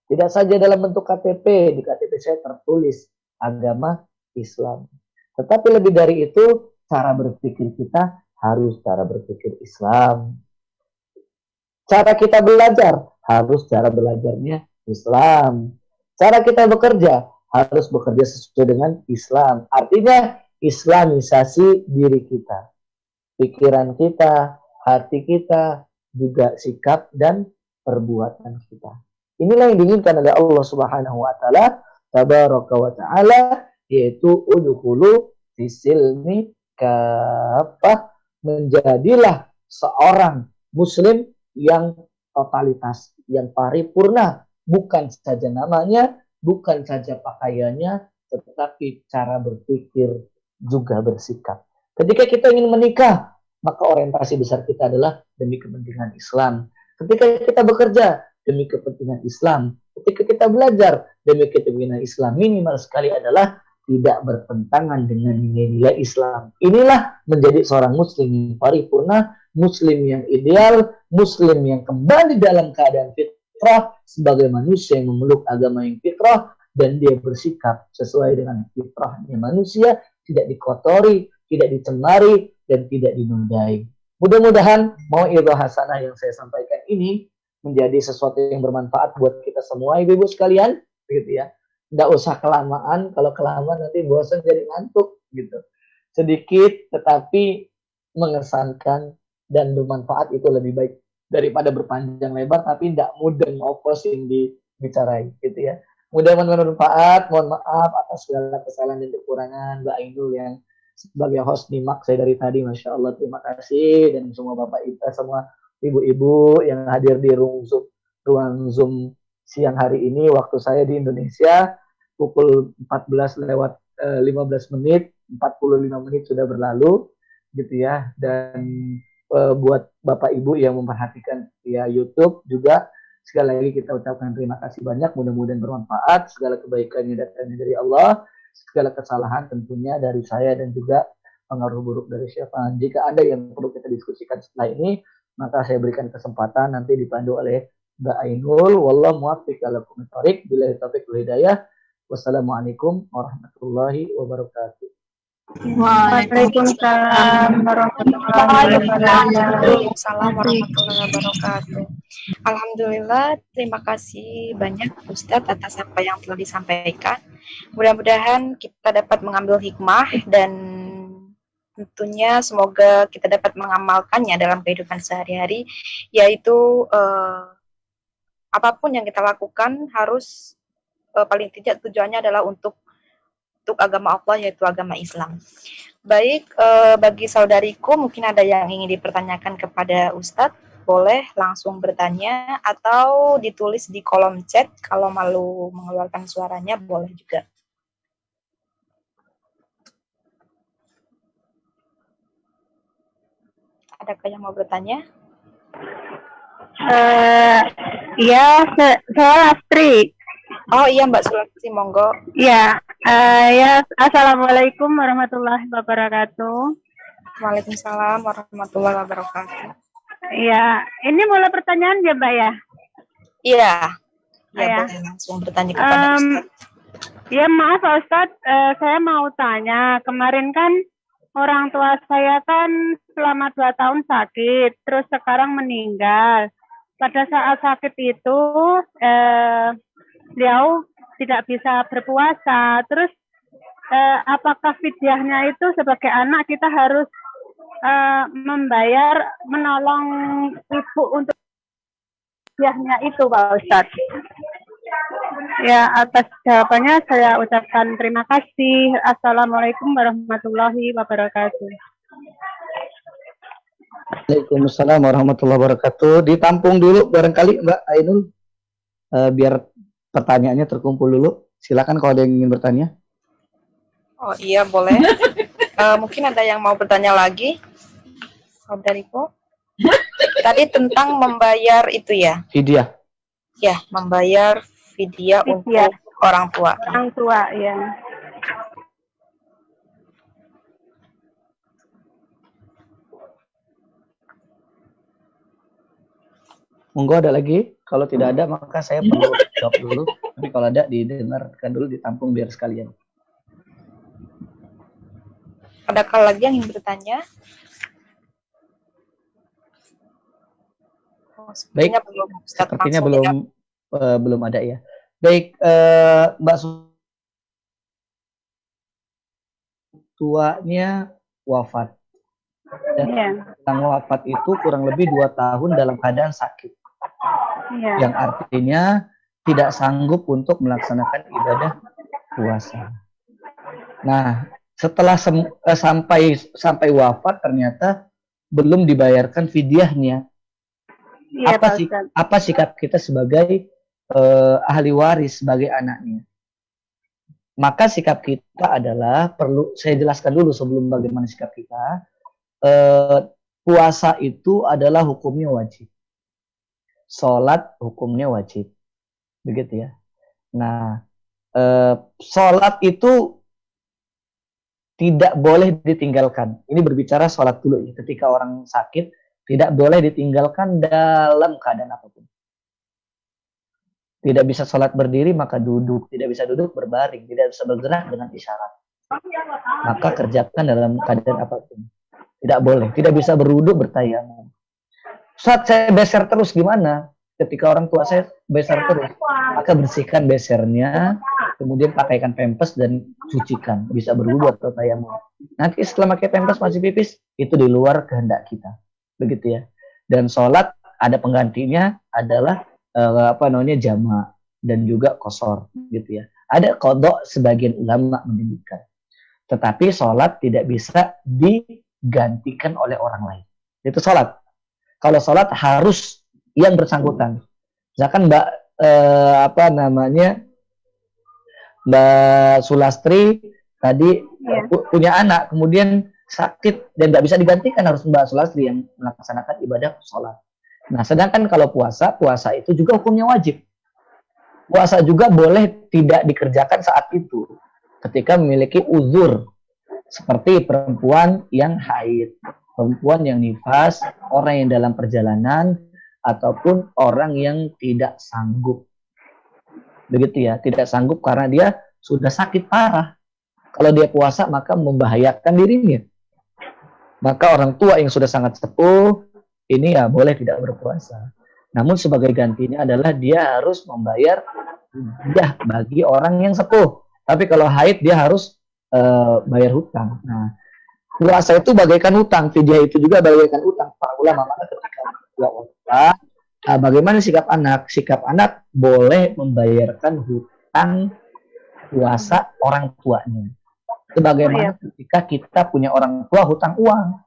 Tidak saja dalam bentuk KTP. Di KTP saya tertulis agama Islam. Tetapi lebih dari itu, cara berpikir kita harus cara berpikir Islam. Cara kita belajar harus cara belajarnya Islam. Cara kita bekerja harus bekerja sesuai dengan Islam. Artinya islamisasi diri kita. Pikiran kita, hati kita, juga sikap dan perbuatan kita. Inilah yang diinginkan oleh Allah Subhanahu wa taala, tabaraka wa taala, yaitu udkhulu fisilmi kaffah, menjadilah seorang muslim yang totalitas, yang paripurna, bukan saja namanya, bukan saja pakaiannya, tetapi cara berpikir juga bersikap. Ketika kita ingin menikah, maka orientasi besar kita adalah demi kepentingan Islam. Ketika kita bekerja, demi kepentingan Islam. Ketika kita belajar, demi kepentingan Islam. Minimal sekali adalah tidak bertentangan dengan nilai-nilai Islam. Inilah menjadi seorang muslim yang paripurna, muslim yang ideal, muslim yang kembali dalam keadaan fitrah, sebagai manusia yang memeluk agama yang fitrah, dan dia bersikap sesuai dengan fitrahnya manusia, tidak dikotori, tidak dicemari, dan tidak dinodai. Mudah-mudahan mau'idhah hasanah yang saya sampaikan ini menjadi sesuatu yang bermanfaat buat kita semua, ibu-ibu sekalian, begitu ya. Nggak usah kelamaan, kalau kelamaan nanti bosan jadi ngantuk, gitu. Sedikit tetapi mengesankan dan bermanfaat itu lebih baik daripada berpanjang lebar tapi tidak mudah ngopos yang dibicarai, gitu ya. Mudah-mudahan bermanfaat. Mohon maaf atas segala kesalahan dan kekurangan Mbak Ainul yang sebagai host nyimak saya dari tadi. Masya Allah, terima kasih. Dan semua bapak ibu, semua ibu-ibu yang hadir di ruang Zoom siang hari ini, waktu saya di Indonesia pukul 14 lewat 15 menit, 45 menit sudah berlalu, gitu ya. Dan buat bapak ibu yang memperhatikan via YouTube juga, sekali lagi kita ucapkan terima kasih banyak. Mudah-mudahan bermanfaat. Segala kebaikannya datangnya dari Allah, segala kesalahan tentunya dari saya dan juga pengaruh buruk dari syaitan. Jika ada yang perlu kita diskusikan setelah ini, maka saya berikan kesempatan nanti dipandu oleh Mbak Ainul. Wallahu muwaffiq ala aqwamit thoriq, billahi taufiq wal hidayah. Wassalamualaikum warahmatullahi wabarakatuh. Waalaikumsalam warahmatullahi wabarakatuh. Waalaikumsalam warahmatullahi wabarakatuh. Alhamdulillah, terima kasih banyak Ustadz atas apa yang telah disampaikan. Mudah-mudahan kita dapat mengambil hikmah dan tentunya semoga kita dapat mengamalkannya dalam kehidupan sehari-hari, yaitu apapun yang kita lakukan harus paling tidak tujuannya adalah untuk agama Allah, yaitu agama Islam. Baik, bagi saudariku mungkin ada yang ingin dipertanyakan kepada Ustadz, boleh langsung bertanya atau ditulis di kolom chat. Kalau malu mengeluarkan suaranya boleh juga. Adakah yang mau bertanya? Ya, saya Astri. Oh iya Mbak Sulastri, monggo. Ya, ya, assalamualaikum warahmatullahi wabarakatuh. Waalaikumsalam warahmatullahi wabarakatuh. Iya, ini mulai pertanyaan ya, Mbak ya? Iya. Ya, Ya. boleh langsung bertanya kepada Ustaz. Ya maaf Pak Ustadz, saya mau tanya, kemarin kan orang tua saya kan selama 2 tahun sakit, terus sekarang meninggal. Pada saat sakit itu, beliau tidak bisa berpuasa. Terus apakah fidyahnya itu sebagai anak kita harus menolong ibu untuk fidyahnya itu Pak Ustadz? Ya, atas jawabannya saya ucapkan terima kasih. Assalamualaikum warahmatullahi wabarakatuh. Waalaikumsalam warahmatullahi wabarakatuh. Ditampung dulu barangkali Mbak Ainul, biar pertanyaannya terkumpul dulu. Silakan kalau ada yang ingin bertanya. Oh iya, boleh. Mungkin ada yang mau bertanya lagi, saudariku. Tadi tentang membayar itu ya? Fidyah. Ya, membayar fidyah untuk orang tua. Orang tua, ya. Monggo ada lagi? Kalau tidak ada maka saya perlu jawab dulu. Tapi kalau ada didengarkan dulu, ditampung biar sekalian. Adakah lagi yang ingin bertanya? Oh, Baik, belum, sepertinya belum ada ya. Baik, Mbak tuanya wafat. Dan yang wafat itu kurang lebih 2 tahun dalam keadaan sakit. Yang artinya tidak sanggup untuk melaksanakan ibadah puasa. Nah, setelah sampai wafat ternyata belum dibayarkan fidyahnya. Apa sikap kita sebagai ahli waris, sebagai anaknya? Maka sikap kita adalah, perlu saya jelaskan dulu sebelum bagaimana sikap kita. Puasa itu adalah hukumnya wajib. Sholat hukumnya wajib. Begitu ya. Nah, sholat itu tidak boleh ditinggalkan. Ini berbicara sholat dulu ya. Ketika orang sakit, tidak boleh ditinggalkan dalam keadaan apapun. Tidak bisa sholat berdiri, maka duduk. Tidak bisa duduk, berbaring. Tidak bisa bergerak dengan isyarat. Maka kerjakan dalam keadaan apapun. Tidak boleh. Tidak bisa berwudu, bertayamum. Saat saya beser terus gimana? Ketika orang tua saya beser terus, maka bersihkan besernya, kemudian pakaikan pempes dan cucikan. Bisa berwudu atau tayamum. Nanti setelah pakai pempes masih pipis, itu di luar kehendak kita. Begitu ya. Dan sholat ada penggantinya adalah jama' dan juga qasar gitu ya. Ada qadha, sebagian ulama menyebutkan. Tetapi sholat tidak bisa digantikan oleh orang lain. Itu sholat. Kalau sholat harus yang bersangkutan. Misalkan Mbak Mbak Sulastri tadi punya anak, kemudian sakit dan nggak bisa digantikan, harus Mbak Sulastri yang melaksanakan ibadah sholat. Nah, sedangkan kalau puasa itu juga hukumnya wajib. Puasa juga boleh tidak dikerjakan saat itu, ketika memiliki uzur, seperti perempuan yang haid, perempuan yang nifas, orang yang dalam perjalanan, ataupun orang yang tidak sanggup. Begitu ya, tidak sanggup karena dia sudah sakit parah. Kalau dia puasa maka membahayakan dirinya. Maka orang tua yang sudah sangat sepuh ini ya boleh tidak berpuasa. Namun sebagai gantinya adalah dia harus membayar fidyah bagi orang yang sepuh. Tapi kalau haid dia harus bayar hutang. Nah, puasa itu bagaikan hutang, fidyah itu juga bagaikan hutang. Para ulama maka ketika dia wafat, bagaimana sikap anak? Sikap anak boleh membayarkan hutang puasa orang tuanya. Sebagaimana ketika kita punya orang tua hutang uang.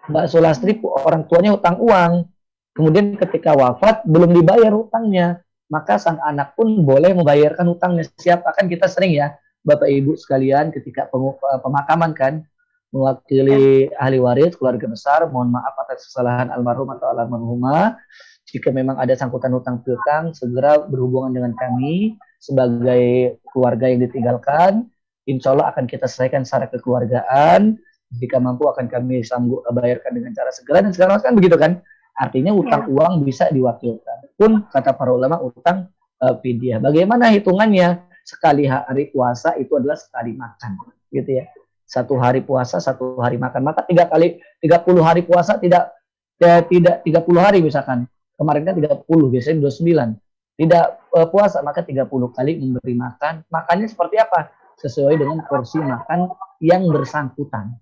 Mbak Sulastri orang tuanya hutang uang. Kemudian ketika wafat belum dibayar hutangnya, maka sang anak pun boleh membayarkan hutangnya. Siapa kan kita sering ya, Bapak Ibu sekalian, ketika pemakaman kan, mewakili ahli waris, keluarga besar, mohon maaf atas kesalahan almarhum atau almarhumah. Jika memang ada sangkutan hutang piutang, segera berhubungan dengan kami sebagai keluarga yang ditinggalkan. Insya Allah akan kita selesaikan secara kekeluargaan. Jika mampu akan kami sanggup bayarkan dengan cara segera dan segala macam begitu kan. Artinya utang uang bisa diwakilkan. Pun kata para ulama utang fidyah. Bagaimana hitungannya? Sekali hari puasa itu adalah sekali makan, gitu ya. 1 hari puasa, 1 hari makan. Maka 30 hari puasa tidak 30 hari misalkan. Kemarin kan 30, biasanya 29. Tidak puasa maka 30 kali memberi makan. Makannya seperti apa? Sesuai dengan porsi makan yang bersangkutan.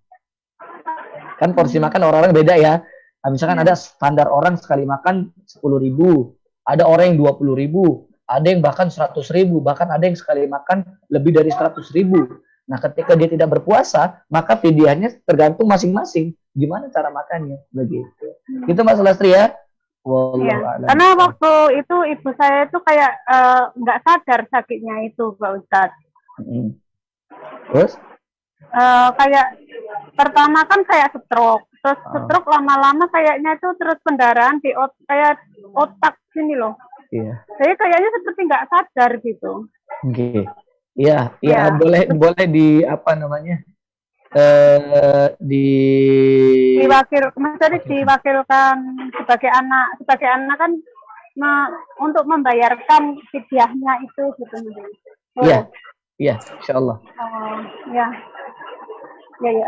Kan porsi makan orang-orang beda ya. Nah, misalkan ada standar orang sekali makan 10.000, ada orang yang 20.000, ada yang bahkan 100.000, bahkan ada yang sekali makan lebih dari 100.000. Nah, ketika dia tidak berpuasa, maka fidyahnya tergantung masing-masing. Gimana cara makannya? Begitu. Itu Mas Lastri ya. Karena waktu itu ibu saya itu kayak nggak sadar sakitnya itu, Pak Ustadz. Terus? Kayak pertama kan kayak stroke, terus stroke lama-lama kayaknya itu terus pendarahan di kayak otak sini loh. Iya. Jadi kayaknya seperti nggak sadar gitu. Oke. Iya, boleh di apa namanya? Maksudnya diwakilkan sebagai anak kan untuk membayarkan fidyahnya itu gitu. Iya, insyaallah. Ya.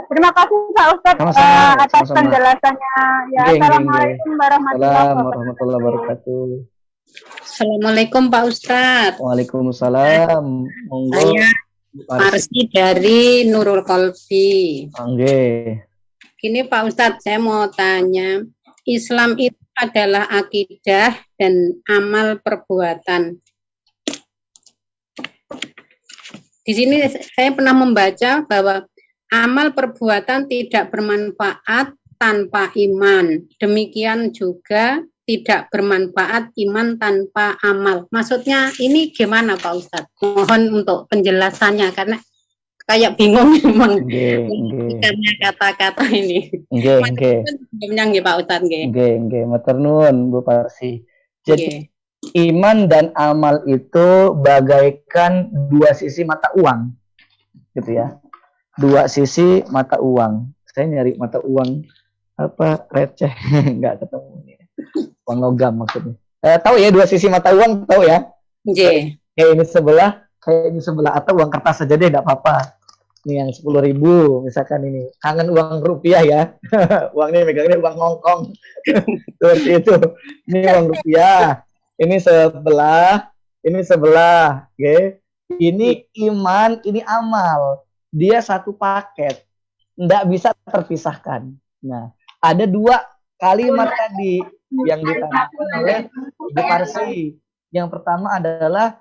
Terima kasih Pak Ustadz atas penjelasannya. Ya, assalamualaikum warahmatullahi wabarakatuh. Assalamualaikum Pak Ustadz. Waalaikumsalam. Monggo. Saya Marsi dari Nurul Qalbi. Gini Pak Ustadz, saya mau tanya, Islam itu adalah akidah dan amal perbuatan. Di sini saya pernah membaca bahwa amal perbuatan tidak bermanfaat tanpa iman. Demikian juga tidak bermanfaat iman tanpa amal. Maksudnya ini gimana Pak Ustadz? Mohon untuk penjelasannya karena kayak bingung memang karena kata-kata ini. Nggih Pak Ustadz nggih. Nggih, matur nuwun Bu Parsi. Jadi iman dan amal itu bagaikan dua sisi mata uang. Gitu ya. Dua sisi mata uang. Saya nyari mata uang apa receh enggak ketemu. Uang logam maksudnya. Tahu ya dua sisi mata uang, tahu ya? Nggih. Kayak ini sebelah atau uang kertas saja deh, enggak apa-apa. Ini yang 10.000 misalkan ini. Kangen uang rupiah ya. Uang ini megangnya uang Hongkong. Seperti itu. Ini uang rupiah. Ini sebelah, okay? Ini iman, ini amal. Dia satu paket. Enggak bisa terpisahkan. Nah, ada dua kalimat tadi yang ditanyakan oleh Ibu Parsi. Yang pertama adalah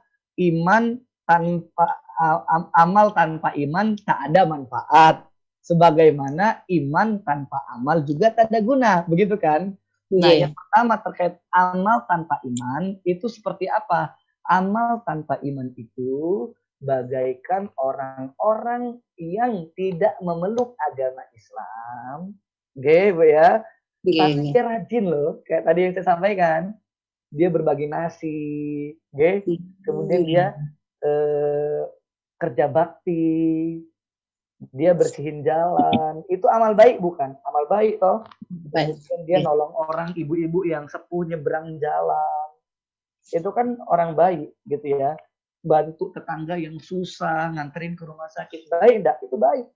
amal tanpa iman tak ada manfaat. Sebagaimana iman tanpa amal juga tak ada guna, begitu kan? Nah, yang pertama terkait amal tanpa iman itu seperti apa? Amal tanpa iman itu bagaikan orang-orang yang tidak memeluk agama Islam. Bu ya. Tapi dia rajin loh, kayak tadi yang saya sampaikan. Dia berbagi nasi, kemudian dia kerja bakti, dia bersihin jalan. Itu amal baik bukan? Amal baik toh. Kemudian dia nolong orang, ibu-ibu yang sepuh nyebrang jalan. Itu kan orang baik gitu ya. Bantu tetangga yang susah, nganterin ke rumah sakit. Baik enggak? Itu baik.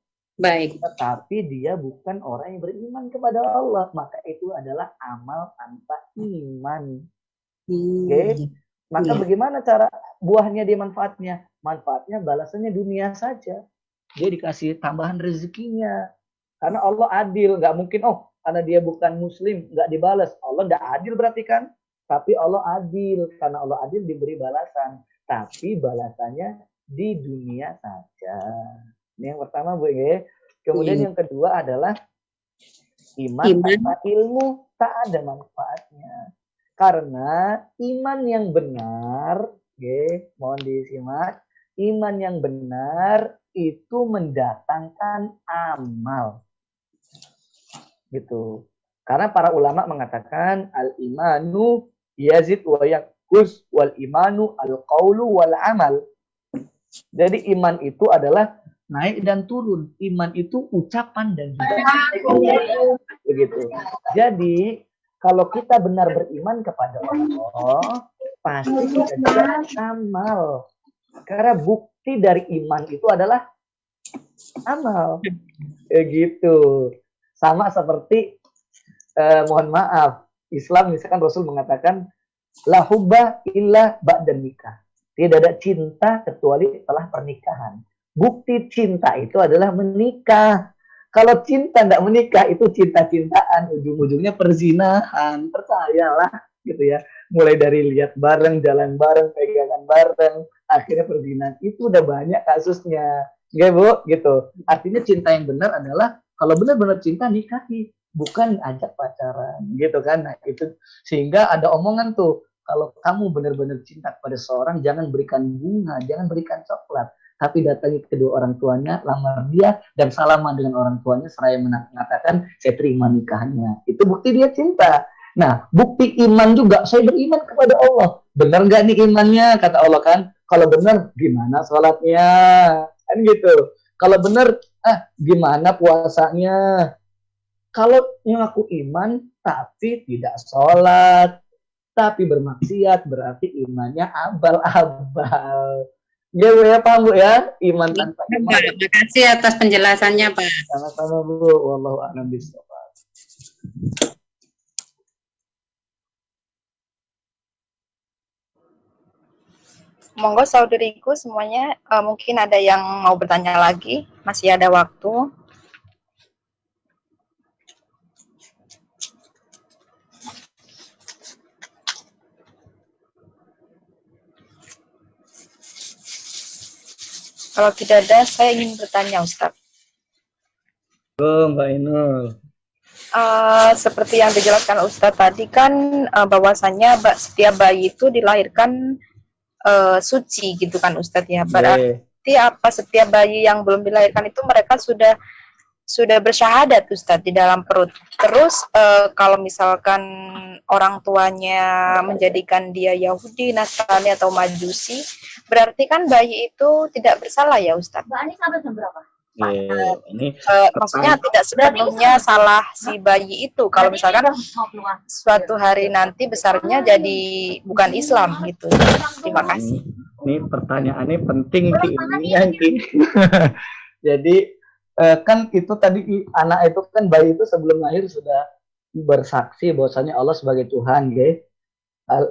Baik. Tetapi dia bukan orang yang beriman kepada Allah. Maka itu adalah amal tanpa iman. Maka bagaimana cara buahnya dia manfaatnya? Manfaatnya balasannya dunia saja. Dia dikasih tambahan rezekinya. Karena Allah adil. Nggak mungkin, karena dia bukan muslim, nggak dibalas. Allah nggak adil berarti kan? Tapi Allah adil. Karena Allah adil diberi balasan. Tapi balasannya di dunia saja. Ini yang pertama, Bu. Kemudian yang kedua adalah iman tanpa ilmu tak ada manfaatnya. Karena iman yang benar, mohon disimak, iman yang benar itu mendatangkan amal. Gitu. Karena para ulama mengatakan al-imanu yazid wa yanqus wal imanu al-qaulu wal amal. Jadi iman itu adalah naik dan turun. Iman itu ucapan dan juga begitu. Jadi Kalau kita benar beriman kepada Allah, pasti kita juga amal. Karena bukti dari iman itu adalah amal. Gitu. Sama seperti mohon maaf, Islam misalkan Rasul mengatakan la hubba illa ba'da nikah. Tidak ada cinta kecuali setelah pernikahan. Bukti cinta itu adalah menikah. Kalau cinta tidak menikah itu cinta-cintaan, ujung-ujungnya perzinahan. Percayalah, gitu ya. Mulai dari lihat bareng, jalan bareng, pegangan bareng, akhirnya perzinahan. Itu udah banyak kasusnya. Gak, Bu? Gitu. Artinya cinta yang benar adalah kalau benar-benar cinta nikahi, bukan ajak pacaran, gitu kan? Nah, itu sehingga ada omongan tuh, kalau kamu benar-benar cinta kepada seorang, jangan berikan bunga, jangan berikan coklat, tapi datangi kedua orang tuanya, lamar dia, dan salaman dengan orang tuanya, seraya mengatakan, saya terima nikahnya. Itu bukti dia cinta. Nah, bukti iman juga, saya beriman kepada Allah. Benar nggak nih imannya? Kata Allah kan, kalau benar, gimana sholatnya? Kan gitu. Kalau benar, gimana puasanya? Kalau ngaku iman, tapi tidak sholat, tapi bermaksiat, berarti imannya abal-abal. Ya, paham Bu ya? Iman tanpa iman. Terima kasih atas penjelasannya, Pak. Sama-sama Bu. Wallahu a'lam bishawab. Monggo saudariku semuanya, mungkin ada yang mau bertanya lagi, masih ada waktu. Kalau tidak ada, saya ingin bertanya, Ustaz. Mbak Inul. Seperti yang dijelaskan Ustaz tadi kan, bahwasannya setiap bayi itu dilahirkan suci gitu kan Ustaz ya. Berarti apa, setiap bayi yang belum dilahirkan itu mereka sudah bersyahadat Ustaz di dalam perut. Terus kalau misalkan orang tuanya menjadikan dia Yahudi, Nasrani atau Majusi, berarti kan bayi itu tidak bersalah ya Ustaz. Ini sampai jam berapa? Maksudnya tidak sepenuhnya salah si bayi itu. Kalau misalkan suatu hari nanti besarnya jadi bukan Islam gitu. Terima kasih. Ini pertanyaannya penting Ki. Jadi kan itu tadi anak itu kan, bayi itu sebelum lahir sudah bersaksi bahwasanya Allah sebagai Tuhan, guys.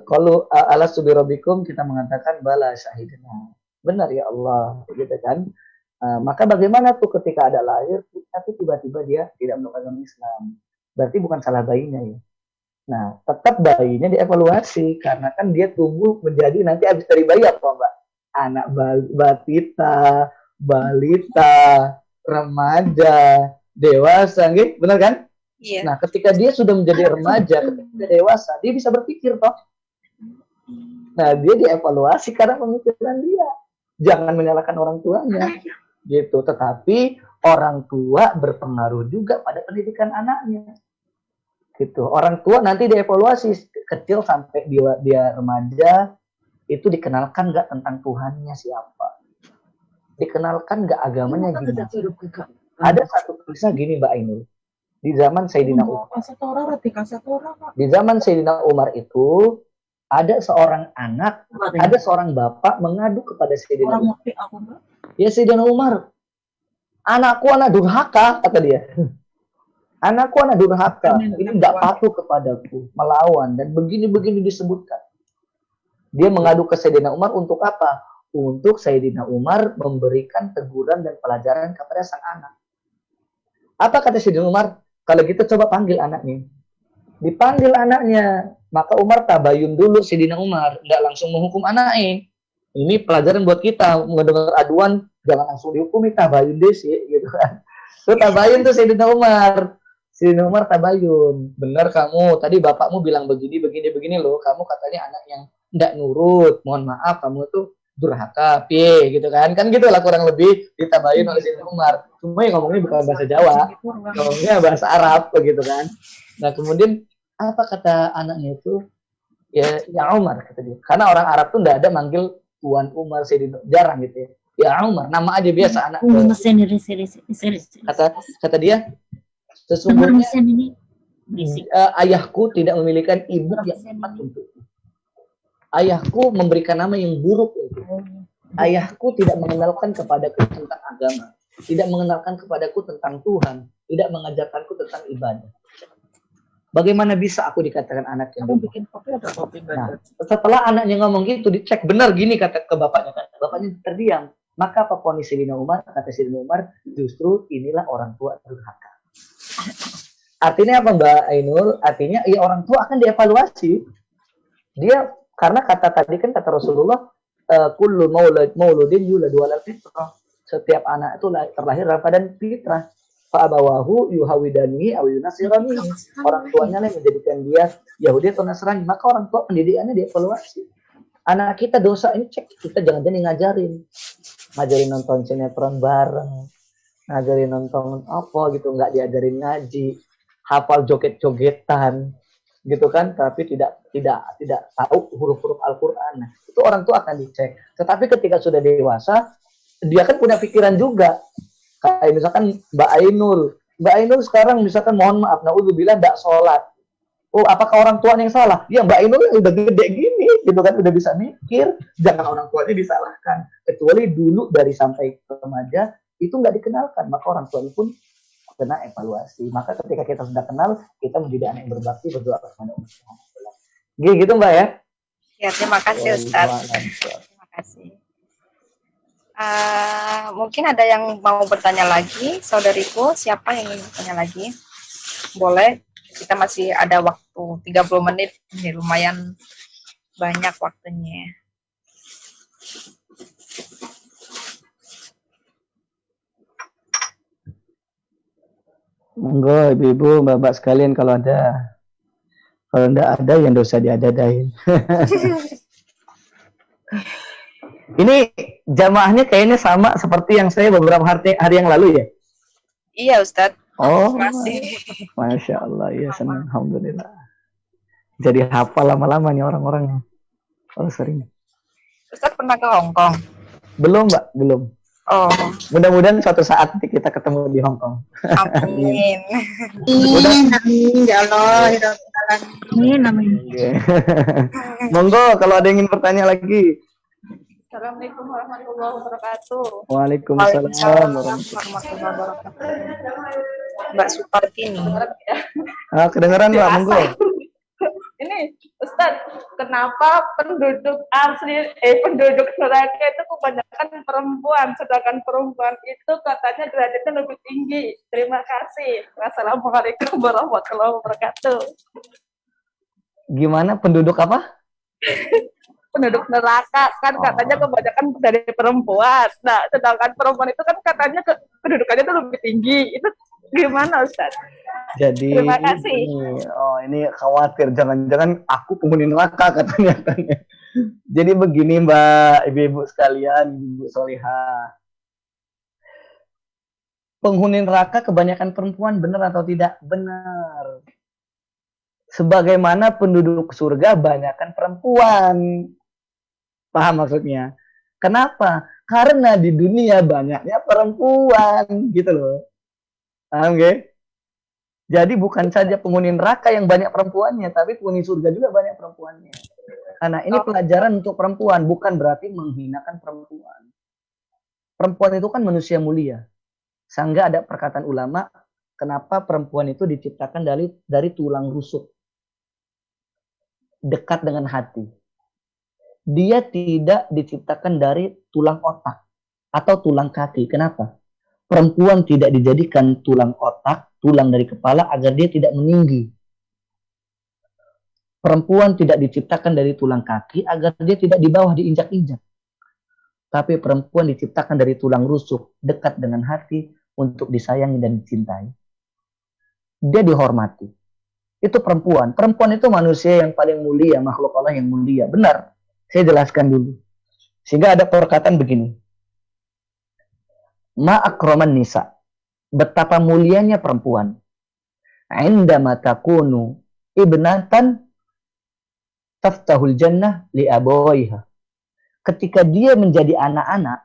Kalau alastu birabbikum, kita mengatakan bala syahidna. Benar ya Allah, gitu kan? Maka bagaimana tuh ketika ada lahir tapi tiba-tiba dia tidak melakukan Islam? Berarti bukan salah bayinya ya. Nah, tetap bayinya dievaluasi karena kan dia tumbuh menjadi nanti habis dari bayi apa, Mbak? Anak balita, remaja, dewasa, gitu, benar kan? Iya. Nah, ketika dia sudah menjadi remaja, ketika dewasa, dia bisa berpikir toh. Nah, dia dievaluasi karena pemikiran dia. Jangan menyalahkan orang tuanya, gitu. Tetapi orang tua berpengaruh juga pada pendidikan anaknya, gitu. Orang tua nanti dievaluasi kecil sampai dia remaja, itu dikenalkan nggak tentang Tuhannya siapa, dikenalkan nggak agamanya gimana. Ada satu kisah gini Mbak Ainul. Di zaman Sayyidina Umar. Di zaman Sayyidina Umar itu ada seorang anak, ada seorang bapak mengadu kepada Sayyidina Umar. Ya Sayyidina Umar, anakku anak durhaka, kata dia. Anakku anak durhaka, ini nggak patuh kepadaku, melawan, dan begini-begini disebutkan. Dia mengadu ke Sayyidina Umar untuk apa? Untuk Sayyidina Umar memberikan teguran dan pelajaran kepada sang anak. Apa kata Sayyidina Umar? Kalau gitu coba panggil anaknya. Dipanggil anaknya, maka Umar tabayun dulu Sayyidina Umar, tidak langsung menghukum anaknya. Ini pelajaran buat kita, mendengar aduan jangan langsung dihukumi, tabayun deh sih, gitu kan. Tuh tabayun tuh Sayyidina Umar. Sayyidina Umar tabayun. Benar kamu, tadi bapakmu bilang begini loh, kamu katanya anak yang tidak nurut, mohon maaf kamu tuh durhaka, piye gitu kan gitulah kurang lebih ditabayun oleh Sayyidina Umar. Cuma yang ngomongnya bukan bahasa Jawa, ngomongnya bahasa Arab begitu kan. Nah kemudian apa kata anaknya itu? Ya Umar kata dia. Karena orang Arab tuh tidak ada manggil Tuan Umar, Sayyidina, jarang gitu ya. Ya Umar, nama aja biasa anak. Kata dia, sesungguhnya Ayahku tidak memiliki ibu yang tepat untukku. Ayahku memberikan nama yang buruk untukku. Ayahku tidak mengenalkan kepadaku tentang agama, tidak mengenalkan kepadaku tentang Tuhan, tidak mengajarkanku tentang ibadah. Bagaimana bisa aku dikatakan anak yang bikin kopi atau kopi? Nah, setelah anaknya ngomong gitu, dicek benar gini kata ke bapaknya. Bapaknya terdiam. Maka apa ponis Sayyidina Umar? Kata Sayyidina Umar, justru inilah orang tua durhaka. Artinya apa Mbak Ainul? Artinya ya orang tua akan dievaluasi. Dia karena kata tadi kan kata Rasulullah, kullu mauludin yuladu alal fitrah. Setiap anak itu terlahir dalam keadaan fitrah. Fa'abawahu yuhawidani aw yunasirani. Orang tuanya yang menjadikan dia Yahudi atau Nasrani, maka orang tua pendidikannya dievaluasi. Anak kita dosa ini cek, kita jangan-jangan ngajarin nonton sinetron bareng, ngajarin nonton apa gitu, nggak diajarin ngaji, hafal joget-jogetan gitu kan, tapi tidak tahu huruf-huruf Al-Qur'an. Nah, itu orang tua akan dicek. Tetapi ketika sudah dewasa, dia kan punya pikiran juga. Kayak misalkan Mbak Ainul sekarang misalkan mohon maaf, naudzubillah tidak sholat. Oh, apakah orang tuanya yang salah? Ya Mbak Ainul yang udah gede gini, gitu kan, udah bisa mikir. Jangan orang tuanya disalahkan. Kecuali dulu dari sampai remaja itu nggak dikenalkan, maka orang tuanya pun kena evaluasi. Maka ketika kita sudah kenal, kita menjadi anak yang berbakti, berdoa kepada Allah. Gitu Mbak ya? Ya, terima kasih Ustaz. Terima kasih. Mungkin ada yang mau bertanya lagi, saudariku, siapa yang ingin bertanya lagi? Boleh, kita masih ada waktu 30 menit, ini lumayan banyak waktunya. Monggo ibu-ibu, bapak sekalian kalau ada. Kalau enggak ada, yang dosa diadadain. Ini jamaahnya kayaknya sama seperti yang saya beberapa hari yang lalu ya? Iya Ustadz. Oh, masih. Masya Allah, ya senang, alhamdulillah. Jadi hafal lama-lama nih orang-orangnya. Kalau sering. Ustadz pernah ke Hong Kong? Belum Mbak, belum. Oh. Mudah-mudahan suatu saat kita ketemu di Hong Kong. Amin. Amin, ya Allah. Amin, amin. Monggo kalau ada yang ingin bertanya lagi. Assalamualaikum warahmatullahi wabarakatuh. Waalaikumsalam warahmatullahi wabarakatuh. Mbak Supartini. Kedengeran Mbak, monggo. Ini Ustaz, kenapa penduduk neraka itu kebanyakan perempuan, sedangkan perempuan itu katanya derajatnya lebih tinggi. Terima kasih. Wassalamualaikum warahmatullahi wabarakatuh. Gimana penduduk apa? Penduduk neraka kan katanya kebanyakan dari perempuan. Nah, sedangkan perempuan itu kan katanya kedudukannya itu lebih tinggi. Itu gimana Ustaz? Jadi terima kasih. Ini khawatir jangan-jangan aku penghuni neraka katanya. Jadi begini Mbak, ibu-ibu sekalian, ibu Solihah. Penghuni neraka kebanyakan perempuan, benar atau tidak? Benar. Sebagaimana penduduk surga banyakkan perempuan. Paham maksudnya? Kenapa? Karena di dunia banyaknya perempuan, gitu loh. Paham gak? Jadi bukan saja penghuni neraka yang banyak perempuannya, tapi penghuni surga juga banyak perempuannya. Karena ini pelajaran untuk perempuan, bukan berarti menghinakan perempuan. Perempuan itu kan manusia mulia. Sehingga ada perkataan ulama, kenapa perempuan itu diciptakan dari tulang rusuk. Dekat dengan hati. Dia tidak diciptakan dari tulang otak atau tulang kaki. Kenapa? Perempuan tidak dijadikan tulang otak, tulang dari kepala agar dia tidak meninggi. Perempuan tidak diciptakan dari tulang kaki agar dia tidak di bawah diinjak-injak. Tapi perempuan diciptakan dari tulang rusuk, dekat dengan hati untuk disayangi dan dicintai. Dia dihormati. Itu perempuan. Perempuan itu manusia yang paling mulia, makhluk Allah yang mulia. Benar. Saya jelaskan dulu. Sehingga ada perkataan begini. Ma'akroman nisa. Betapa mulianya perempuan. Indama takunu ibnatan taftahul jannah li abawaiha. Ketika dia menjadi anak-anak,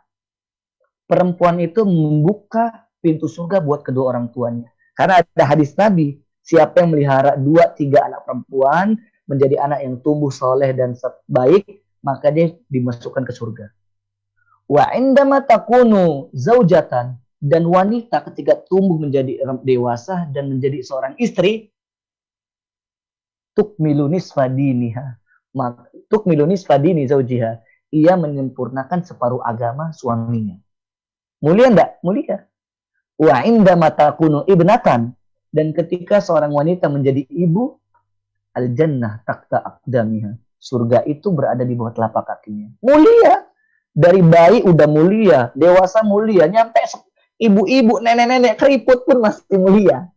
perempuan itu membuka pintu surga buat kedua orang tuanya. Karena ada hadis Nabi, Siapa yang melihara 2-3 anak perempuan menjadi anak yang tumbuh soleh dan baik, maka dia dimasukkan ke surga. Wa indama takunu zaujatan, dan wanita ketika tumbuh menjadi dewasa dan menjadi seorang istri, tukmilu nisfa diniha, tukmilu nisfa dini zaujiha, ia menyempurnakan separuh agama suaminya. Mulia enggak? Mulia. Wa indama takunu ibnatan, dan ketika seorang wanita menjadi ibu, al jannah takta aqdamiha, surga itu berada di bawah telapak kakinya. Mulia. Dari bayi udah mulia, dewasa mulia, nyampe ibu-ibu, nenek-nenek keriput pun masih mulia.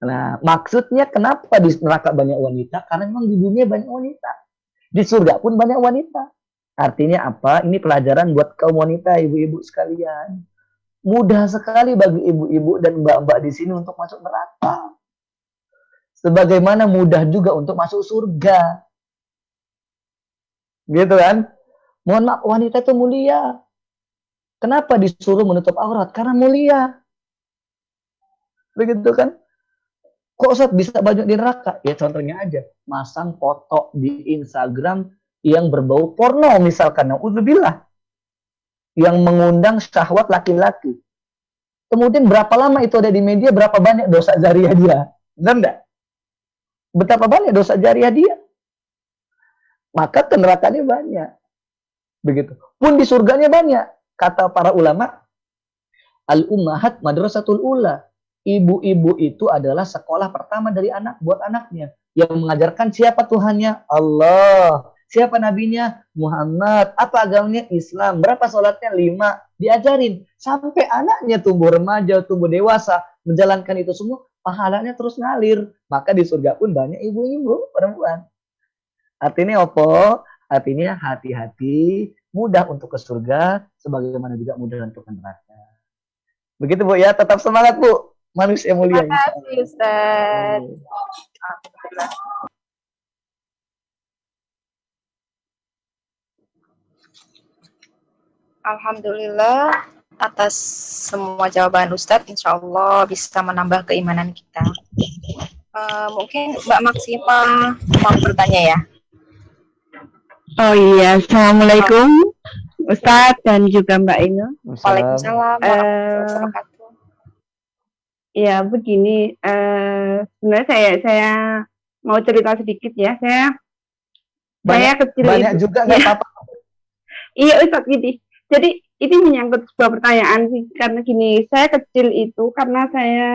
Nah, maksudnya kenapa di neraka banyak wanita? Karena memang di dunia banyak wanita. Di surga pun banyak wanita. Artinya apa? Ini pelajaran buat kaum wanita, ibu-ibu sekalian. Mudah sekali bagi ibu-ibu dan mbak-mbak di sini untuk masuk neraka. Sebagaimana mudah juga untuk masuk surga. Gitu kan? Mohon maaf, wanita itu mulia. Kenapa disuruh menutup aurat? Karena mulia. Begitu kan? Kok Ustaz bisa banyak di neraka? Ya contohnya aja, masang foto di Instagram yang berbau porno misalkan, na'udzubillah, yang mengundang syahwat laki-laki. Kemudian berapa lama itu ada di media, berapa banyak dosa jariah dia? Benar enggak? Betapa banyak dosa jariah dia? Maka ke nerakanya banyak. Begitu. Pun di surganya banyak. Kata para ulama, al-ummahat madrasatul ula. Ibu-ibu itu adalah sekolah pertama dari anak buat anaknya, yang mengajarkan siapa Tuhannya, Allah, siapa nabinya, Muhammad, apa agamanya, Islam, berapa sholatnya, 5, diajarin sampai anaknya tumbuh remaja, tumbuh dewasa, menjalankan itu semua, pahalanya terus ngalir. Maka di surga pun banyak ibu-ibu perempuan. Artinya apa? Artinya hati-hati, mudah untuk ke surga, sebagaimana juga mudah untuk ke neraka. Begitu Bu ya, tetap semangat Bu. Manusia mulia. Terima kasih Ustaz. Alhamdulillah atas semua jawaban Ustadz, insya Allah bisa menambah keimanan kita. Mungkin Mbak Maksima mau bertanya ya? Oh iya, Assalamualaikum Ustadz dan juga Mbak Inul. Waalaikumsalam warahmatullahi wabarakatuh. Ya begini, sebenarnya saya mau cerita sedikit ya. Saya kecil banyak itu, juga nggak ya. apa-apa. Iya Ustadz gini. Jadi ini menyangkut sebuah pertanyaan sih, karena gini, saya kecil itu karena saya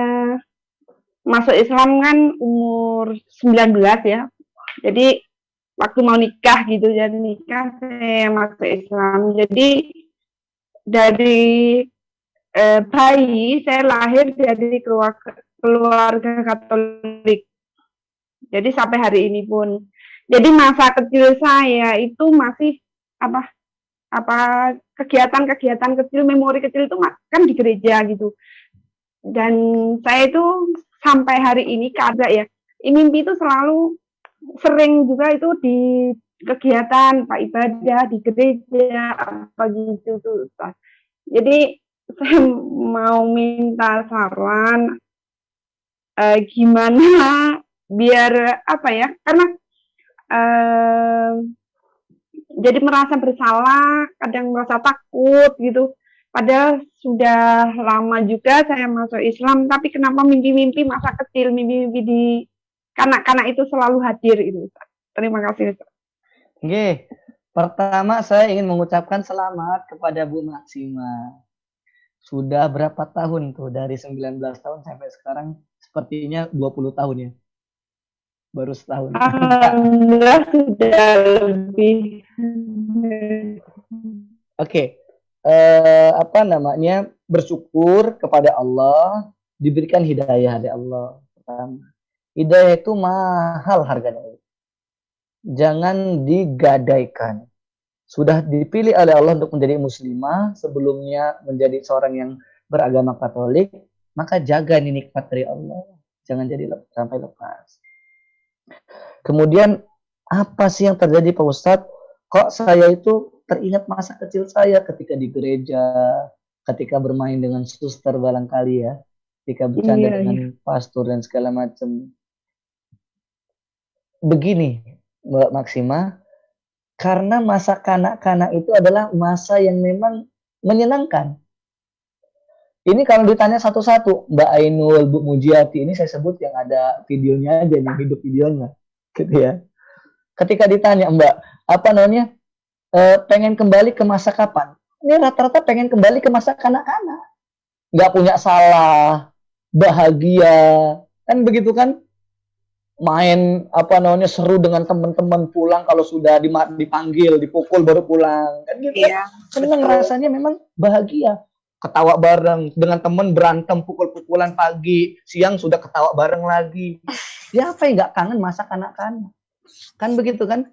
masuk Islam kan umur 19 ya. Jadi waktu mau nikah gitu, jadi nikah saya masuk Islam. Jadi dari bayi saya lahir dari keluarga Katolik. Jadi sampai hari ini pun. Jadi masa kecil saya itu masih kegiatan-kegiatan kecil, memori kecil itu kan di gereja gitu. Dan saya itu sampai hari ini kada ya. Mimpi itu selalu sering juga itu di kegiatan Pak ibadah di gereja apa gitu tuh. Jadi saya mau minta saran gimana biar karena jadi merasa bersalah, kadang merasa takut gitu. Padahal sudah lama juga saya masuk Islam, tapi kenapa mimpi-mimpi masa kecil, mimpi-mimpi di kanak-kanak itu selalu hadir itu. Terima kasih. Oke. Pertama saya ingin mengucapkan selamat kepada Bu Maksima. Sudah berapa tahun tuh, dari 19 tahun sampai sekarang sepertinya 20 tahun ya. Baru setahun. Alhamdulillah sudah lebih. Oke. Bersyukur kepada Allah diberikan hidayah dari Allah. Pertama, hidayah itu mahal harganya. Jangan digadaikan. Sudah dipilih oleh Allah untuk menjadi muslimah, sebelumnya menjadi seorang yang beragama Katolik, maka jaga nih nikmat dari Allah. Jangan jadi sampai lepas. Kemudian, apa sih yang terjadi Pak Ustadz? Kok saya itu teringat masa kecil saya ketika di gereja, ketika bermain dengan suster barangkali ya. ketika bercanda Iya, dengan pastor dan segala macam. Begini, Mbak Maksima, karena masa kanak-kanak itu adalah masa yang memang menyenangkan. Ini kalau ditanya satu-satu, Mbak Ainul, Bu Mujiati, ini saya sebut yang ada videonya aja, yang hidup videonya, gitu ya. Ketika ditanya, Mbak, apa namanya, pengen kembali ke masa kapan? Ini rata-rata pengen kembali ke masa kanak-kanak. Nggak punya salah, bahagia, kan begitu kan? Main apa namanya seru dengan teman-teman, pulang kalau sudah dipanggil, dipukul baru pulang, kan gitu. Iya, Seneng betul. rasanya, memang bahagia. Ketawa bareng dengan teman, berantem pukul-pukulan pagi, siang sudah ketawa bareng lagi. Siapa yang nggak kangen masa kanak-kanak? Kan begitu kan?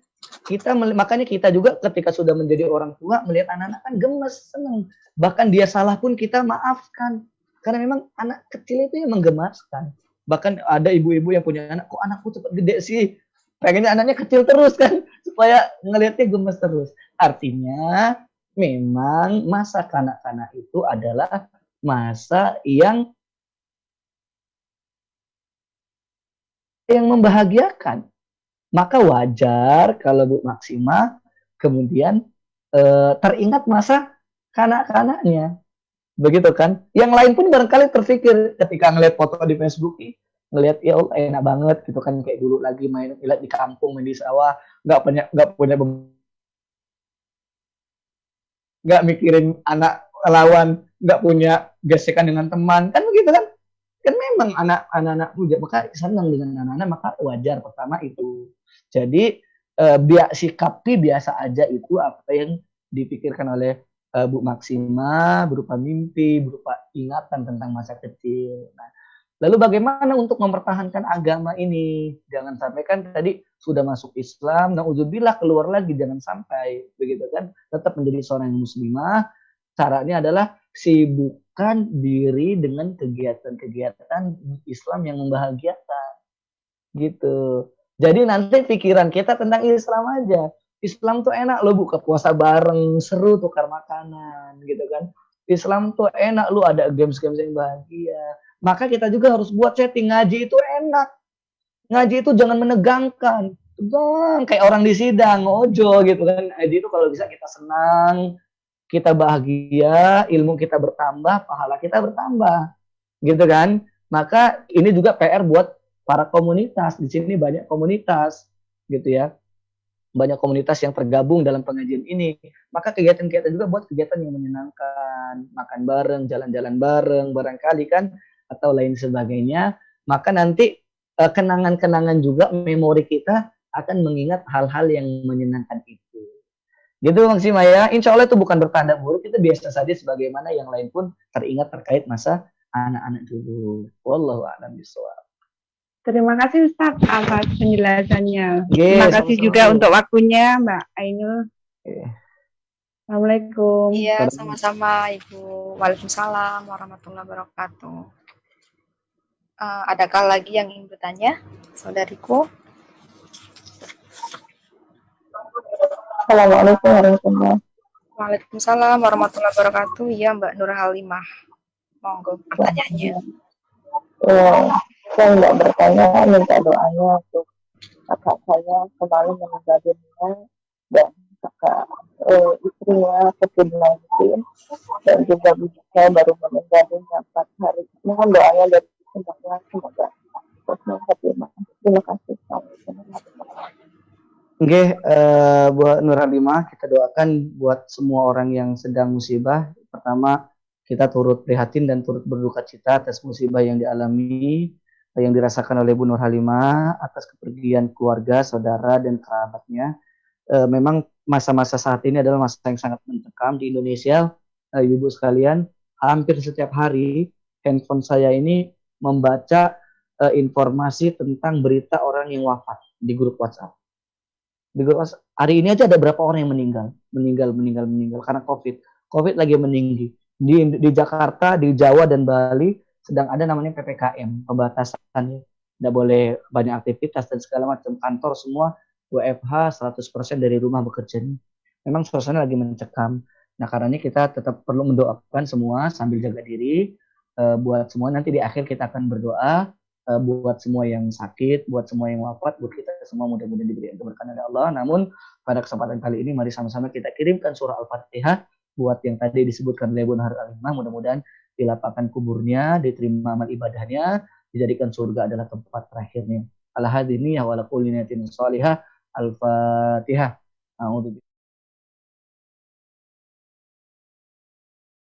Makanya kita juga ketika sudah menjadi orang tua melihat anak-anak kan gemes, seneng. Bahkan dia salah pun kita maafkan. Karena memang anak kecil itu yang menggemaskan. Bahkan ada ibu-ibu yang punya anak, kok anakku cepat gede sih? Pengennya anaknya kecil terus kan, supaya ngelihatnya gemes terus. Artinya memang masa kanak-kanak itu adalah masa yang membahagiakan. Maka wajar kalau Bu Maksima kemudian teringat masa kanak-kanaknya. Begitu kan? Yang lain pun barangkali terpikir ketika ngeliat foto di Facebook, ngeliat ya Allah enak banget gitu kan, kayak dulu lagi main di kampung, main di sawah, nggak mikirin anak lawan, nggak punya gesekan dengan teman, kan begitu kan? Kan memang anak-anak puja, maka senang dengan anak-anak, maka wajar pertama itu. Jadi sikapi biasa aja itu apa yang dipikirkan oleh Bu Maksima berupa mimpi, berupa ingatan tentang masa kecil. Nah, lalu bagaimana untuk mempertahankan agama ini? Jangan sampai kan tadi sudah masuk Islam, na'udzubillah keluar lagi, jangan sampai begitu kan? Tetap menjadi seorang muslimah. Caranya adalah sibukkan diri dengan kegiatan-kegiatan Islam yang membahagiakan. Gitu. Jadi nanti pikiran kita tentang Islam aja. Islam tuh enak lo, buka puasa bareng, seru tukar makanan gitu kan. Islam tuh enak, lu ada games-games yang bahagia. Maka kita juga harus buat setting, ngaji itu enak. Ngaji itu jangan menegangkan. Bang, kayak orang di sidang, ojo gitu kan. Ngaji itu kalau bisa kita senang, kita bahagia, ilmu kita bertambah, pahala kita bertambah. Gitu kan? Maka ini juga PR buat para komunitas. Di sini banyak komunitas gitu ya. Banyak komunitas yang tergabung dalam pengajian ini. Maka kegiatan-kegiatan juga buat kegiatan yang menyenangkan, makan bareng, jalan-jalan bareng, barangkali kan, atau lain sebagainya. Maka nanti kenangan-kenangan juga, memori kita akan mengingat hal-hal yang menyenangkan itu. Gitu Maksima ya. Insya Allah itu bukan bertanda buruk, itu biasa saja sebagaimana yang lain pun teringat terkait masa anak-anak dulu. Wallahu a'lam bishawab. Terima kasih Ustaz atas penjelasannya. Yes, Terima kasih juga untuk waktunya Mbak Ainul. Assalamualaikum. Iya, sama-sama Ibu. Waalaikumsalam warahmatullahi wabarakatuh. Adakah lagi yang ingin bertanya, saudariku? Assalamualaikum warahmatullahi wabarakatuh. Waalaikumsalam warahmatullahi wabarakatuh. Iya, Mbak Nur Halimah. Monggo pertanyaannya. Saya nggak bertanya, minta doanya untuk kakak saya kemarin meninggal dunia dan kakak istrinya COVID-19 dan juga ibu saya baru meninggal dunia 4 hari. Mohon doanya dari semuanya, semoga terima kasih. Oke, buat Nur Halimah, kita doakan buat semua orang yang sedang musibah. Pertama, kita turut prihatin dan turut berduka cita atas musibah yang dialami, yang dirasakan oleh Bu Nur Halimah atas kepergian keluarga, saudara, dan kerabatnya. Memang masa-masa saat ini adalah masa yang sangat mencekam di Indonesia. Ibu sekalian, hampir setiap hari handphone saya ini membaca informasi tentang berita orang yang wafat di grup WhatsApp. Di grup WhatsApp. Hari ini aja ada berapa orang yang meninggal karena COVID. COVID lagi meninggi. Di Jakarta, di Jawa dan Bali sedang ada namanya PPKM, pembatasan, tidak boleh banyak aktivitas dan segala macam, kantor semua WFH 100% dari rumah bekerja. Memang suasana lagi mencekam. Nah, karenanya kita tetap perlu mendoakan semua sambil jaga diri buat semua. Nanti di akhir kita akan berdoa buat semua yang sakit, buat semua yang wafat, buat kita semua mudah-mudahan diberi keberkahan dari Allah. Namun pada kesempatan kali ini mari sama-sama kita kirimkan surah Al-Fatihah buat yang tadi disebutkan oleh Bun Har Alimah, mudah-mudahan dilapangkan kuburnya, diterima amal ibadahnya, dijadikan surga adalah tempat terakhirnya. Al-Hadiniyah wa ala kulli niyatin shalihah. Al-Fatihah.